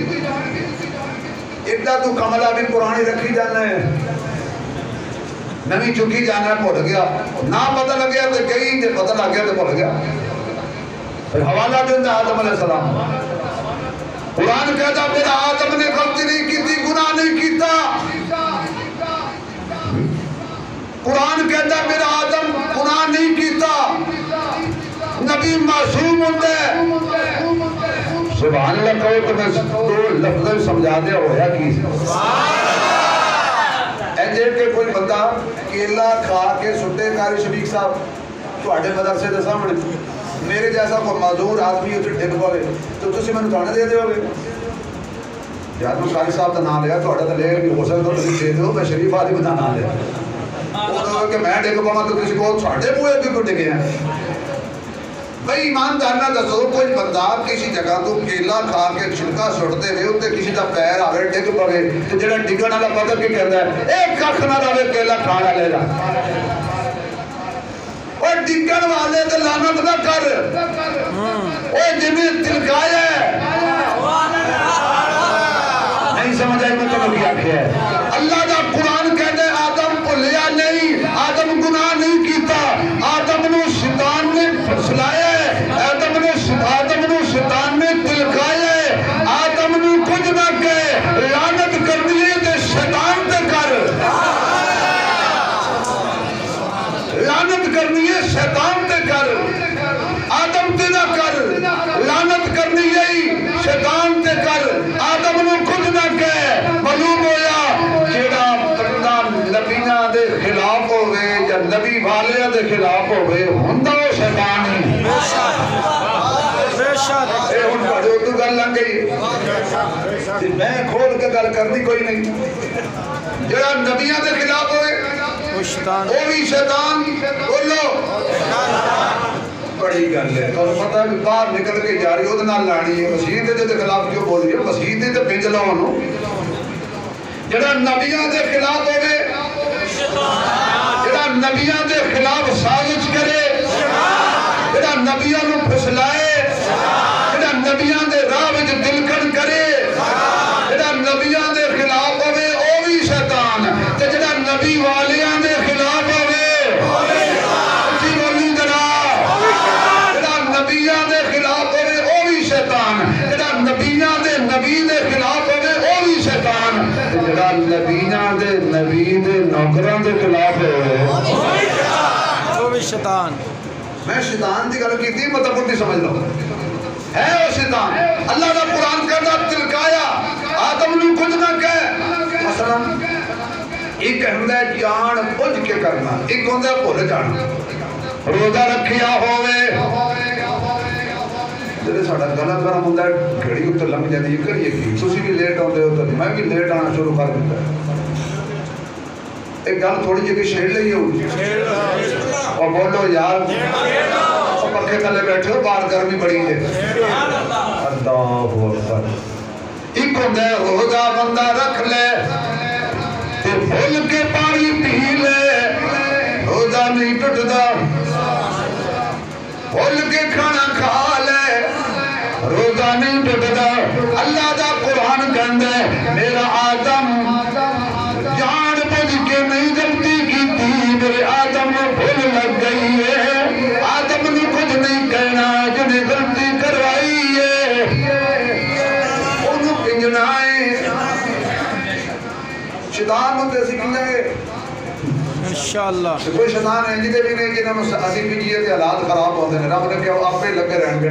اتنا تو کملا بھی پرانی رکھی جانا ہے نمی چکی جانا ہے بھول گیا نہ پتہ لگ گیا تو کہیں پتہ لگ گیا تو بھول گیا پھر حوالہ دینا آدم علیہ السلام. قرآن کہتا میرا آدم نے غلطی نہیں کی تھی, گناہ نہیں کیتا. قرآن کہتا میرا آدم گناہ نہیں کیتا, نبی معصوم ہوتا ہے. سبحان اللہ کہو تو میں دو لفظ سمجھا دیا ہویا کی. ایجے کہ کوئی بندہ کیلا کھا کے سٹے کاری شفیق صاحب تواڈے مدرسے دے سامنے میرے جیسا کوئی معذور آدمی اتنے ڈگ پوے تو تسی مینوں تانے دے دیو گے؟ یار میں قاری صاحب کا نام لیا تواڈا تے لے نہیں ہو سکدا تسی دے دیو, میں شریف آدمی دا نام لیا. وہ کہ میں ڈگ پواں تو تسی کو ساڈے موئے بھی کو ڈگے ہیں. بھئی ایماندار نہ دسو کوئی بندہ کسی جگہ تو کیلا کھا کے چھلکا سٹتے ہوئے تے کسی دا پیر آوے ڈگ پوے تے جڑا ڈگن والا پتہ کی کہندا ہے ایک کھ نہ رہے کیلا کھانا لے جا. اور ڈگن والے تے لعنت نہ کر, اے جنہیں تلکایا ہے نہیں سمجھ آئی میں تمہیں کیا ہے. اللہ دا قرآن کہتے ہیں آدم بھولیا نہیں, آدم گناہ نہیں کیتا, آدم نو شیطان نے پھسلایا ہے, آدم نو شیطان نے تلکایا ہے, آدم نو کچھ نہ کہے لعنت کر دیے تے شیطان تے کر, لعنت کرنی ہے شیطان تے کر, آدم تے نہ کر. لعنت کرنی ہے شیطان تے کر, آدم نو کچھ نہ کہے. معلوم ہویا جیڑا بندہ نبیاں دے خلاف ہوئے یا نبی والیاں دے خلاف ہوئے ہوندا او شیطان ہی. بے شک اے ہن بڑے تو گل لگ گئی تے میں کھول کے گل کرنی کوئی نہیں. جیڑا نبیاں دے خلاف ہوئے وہ شیطان, وہ بھی شیطان. بولو بڑی گل ہے. اور پتہ ہے باہر نکل کے جا رہی وہ نال لانی ہے. مسیح دے خلاف کیوں بول رہی ہے؟ مسیح دے تے پنج لاؤ انہوں. جڑا نبیاں دے خلاف ہوئے, جڑا نبیاں دے خلاف سازش کرے, جڑا نبیاں نو پھسلائے, جڑا نبیاں دے راہ وچ دلکن کرے, جڑا نبیاں دے خلاف ہوئے او بھی شیطان, تے جڑا نبی والیاں دے خلاف ہوئے اسی بولی جڑا نبیاں دے خلاف ہوئے او بھی شیطان, جڑا نبیاں دے نبی دے خلاف ہوئے او بھی شیطان, جڑا نبیاں دے نبی دے نوکران دے خلاف ہوئے وہ بھی شیطان. میں شیطان دی گل کیتی مطلب نہیں سمجھ لو ہے وہ شیطان. اللہ دا قرآن کہتا تلکایا, آدم نو کچھ نہ کہے. مثلا ایک ہوندا ہے جان بوجھ کے کرنا, ایک ہوندا ہے بھول جانا. روزہ رکھیا ہوئے جدے ساڈا گلا گرم ہوندا ہے گھڑی اتر لنگ جاندی ہے کریے کی تسی بھی لیٹ آندے ہو تے میں بھی لیٹ آنا شروع کر دیتا ہے. ایک گل تھوڑی جی چھیڑ لئی ہو اور بولو یار پکے تلے بیٹھے ہو باہر گرمی بڑی ہے. اللہ اکبر. ایک ہوندا ہے روزہ بندہ رکھ لے تے بھول کے پانی پی لے, روزہ نہیں ٹوٹدا. بھول کے کھانا کھا لے, روزہ نہیں ٹوٹدا. اللہ دا قرآن کہندا ہے میرا آدم جان بوجھ کے نہیں غلطی کیتی, میرے آدم نو بھول لگ گئی ہے. آدم نے کچھ نہیں کہنا جنہیں غلطی کروائی ہے انہوں پنجنا ہے. شیطان ہوتے اسی کنجا گے انشاءاللہ. کوئی شیطان ہے جیدے بھی نہیں جنہوں اسی پنجیے کے حالات خراب ہوتے ہیں. رب نے کہا آپ پہ لگے رہن گے.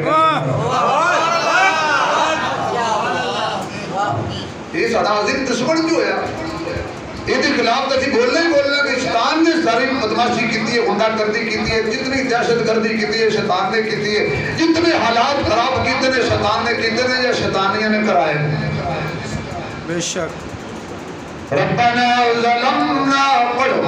یہ ساڑھا عظیم دشمن جو ہے یہ خلاف تسی بولنا ہی بولنا کہ شیطان نے ساری بدماشی کیتی ہے, غنڈہ گردی کیتی ہے, جتنی دہشت گردی کیتی ہے شیطان نے کیتی ہے, جتنے حالات خراب کیتے ہیں شیطان نے کیتے ہیں یا شیطانیاں نے کرائے. بے شک. ربنا ظلمنا پڑھو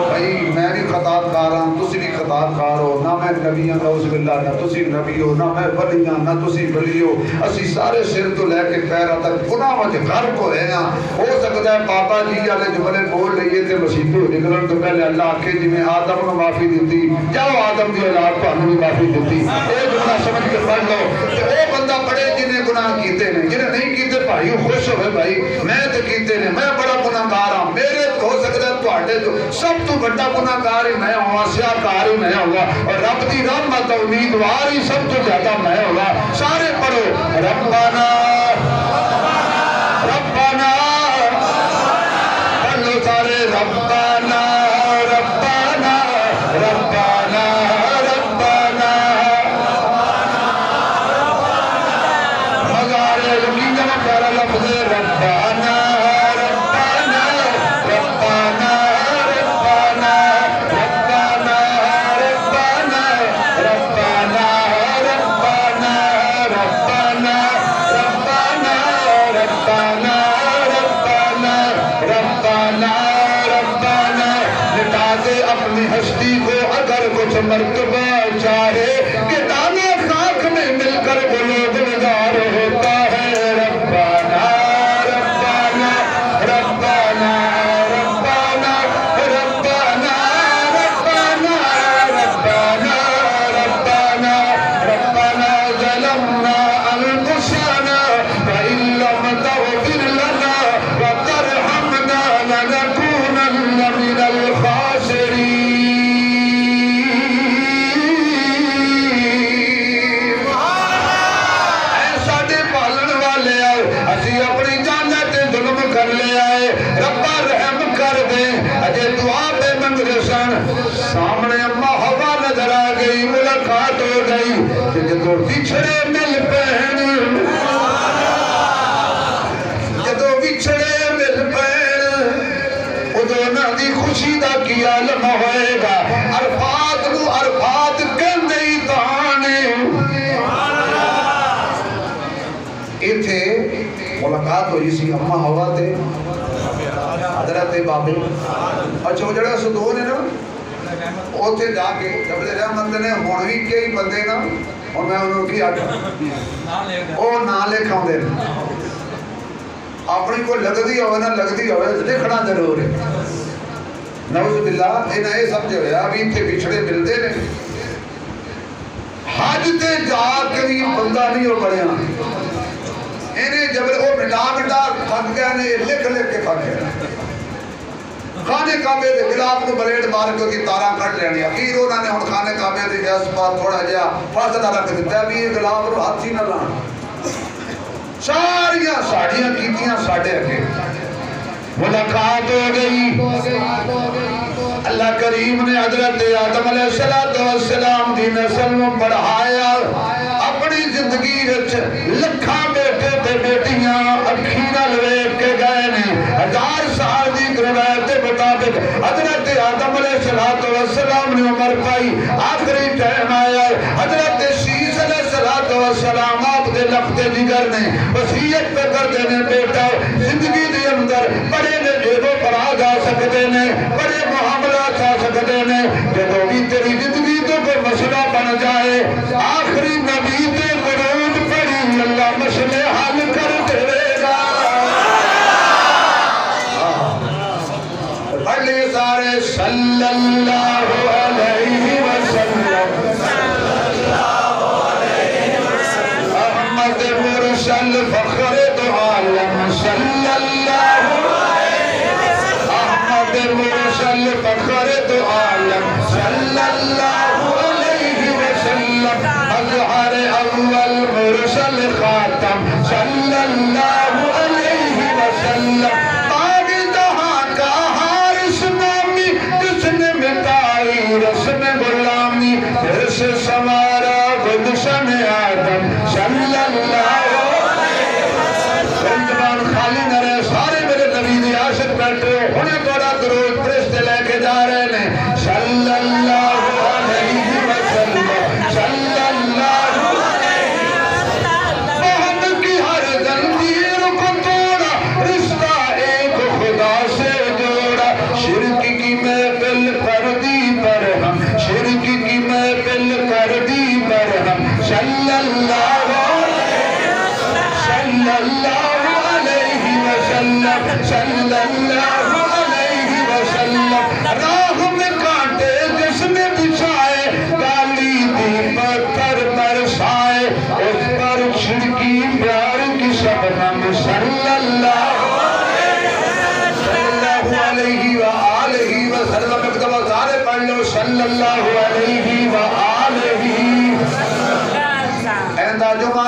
بھائی میں بھی خطا کار ہوں تسی بھی خطا کار ہو. نہ میں نبی ہوں نعوذ باللہ, نہ تسی نبی ہو, نہ میں ولی ہوں نہ تسی ولی ہو. اسی سارے سر تو لے کے پیروں تک گناہ وچ غرق ہو رہے ہیں. ہو سکتا ہے بابا جی والے جملے بول لئیے تے مسیحی نکلن تو پہلے اللہ آکھے جی میں آدم کو معافی دیتی جاؤ آدم دی اولاد تانوں بھی معافی دیتی. اے جملہ سمجھ کے پڑھ لو کہ او بندہ پڑھے جنہیں گناہ کیتے ہیں, جنہیں نہیں کیتے بھائی خوش ہوئے بھائی میں تے کیتے ہیں, میں بڑا گناہگار ہوں. میرے ہو سکتا ہے تواڈے جو سب تو بڑا گناہگار ہی میں ہوں, سیاہکار ہی میں ہوگا اور رب دی رحمت امیدوار ہی سب تو زیادہ میں ہوگا سارے پڑھو ربنا ربنا پڑھ لو سارے ربنا ربنا ربنا ربنا مزارے یقین جمع پیارا لفظ ربنا ربنا ربنا ربنا ربنا ربنا ربنا ربنا ربنا ربنا ربنا ربنا ربنا ربنا مٹا دے اپنی ہستی کو اگر کچھ مرتبہ چاہے کہ دانے خاک میں مل کر وہ لوگ نگار ہوتا ہے ربنا ربنا ربنا ربنا ربنا ربنا ربنا ربنا ربنا ظلمنا انفسنا وان لم تغفر لنا وترحمنا لنكونن من الخاسرين اے ساڈے پالن والے اسی اپنی جاناں تے ظلم کر لیا ہے ربا رحم کر دے اجے دعا پہ منگ رہے سن سامنے اما ہوا نظر آ گئی ملاقات ہو گئی کہ جدو بچھڑے مل پہن جدو بچھڑے مل پہن ادو نہ دی خوشی دا کی عالم ہوئے گا عرفات نو عرفات کہندے ہی تانے ایتھے ملاقات ہوئی سی اما ہوا تے حضرت بابے اور جو جڑا سدون ہے نا اوتھے جا کے جب رحمت نے ہن وی کئی بندے نا اور میں انہوں کی آگا او نا لکھاؤں دے اپنی کو لگدی ہوئے نا لگدی ہوئے لکھنا ضرور ہے نعوذ باللہ انہیں یہ سمجھے ہویا ابھی تھے پچھڑے ملتے نے حج تے جا کے بھی بندہ نہیں ہو پڑیا انہیں جب وہ مٹا مٹا پھٹ گیا نے لکھ لکھ کے پھٹ گیا خانے کعبے دے گلاف نو بلیڈ مار کے کی تاراں کٹ لینی اخیر انہوں نے ہن خانے کعبے دے اس پاس تھوڑا جہا فاصلہ رکھ دیتا ہے بھی یہ گلاف نو ہاتھ ہی نہ لانا ساریاں ساڑیاں کیتیاں ساڑے اگے ملاقات ہو گئی اللہ کریم نے حضرت آدم علیہ السلام دی نسل میں بڑھایا اپنی زندگی وچ لکھاں بیٹے تے بیٹیاں اکھی نال ویکھ کے گئے نے 1000 سال دی روایت کے مطابق حضرت آدم علیہ السلام نے عمر پائی آخری ٹائم آیا حضرت شیس علیہ السلام آپ دے لفظ جگر نے وصیت پہ کر دینے بیٹا زندگی دے اندر بڑے نے جیبوں پر آ جا سکتے نے بڑے معاملات آ سکتے نے جب بھی تیری زندگی تو کوئی مسئلہ بن جائے آخری نبی تے درود پڑھی اللہ مسئلے حل کر دے گا پڑھ لئے سارے صلی اللہ علیہ وسلم احمد مرسل فخر دو عالم صلی اللہ احمد مرسل فخر دو عالم صلی اللہ علیہ وسلم اظہر اول مرسل خاتم صلی اللہ علیہ وسلم رسم غلامی رس سوارا گلشن آدم صلی اللہ علیہ وسلم زبان خالی نہ رہے سارے میرے نبی دی عاشق بیٹھے انہیں تھوڑا درود پرست لے کے جا رہے ہیں صلی اللہ علیہ وسلم صلی اللہ علیہ وسلم محمد کی ہر زنجیر کو توڑا رشتہ ایک خدا سے جوڑا شرک کی محفل پر دی شرک کی محفل کر دی برہم صلی اللہ علیہ وسلم صلی اللہ علیہ وسلم راہ میں کانٹے جس نے بچھائے کالی دی پتھر برسائے اس پر چھڑکی پیار کی شبنم صلی اللہ علیہ وسلم ایک دفعہ سارے پڑھ لو صلی اللہ علیہ آئندہ جمعہ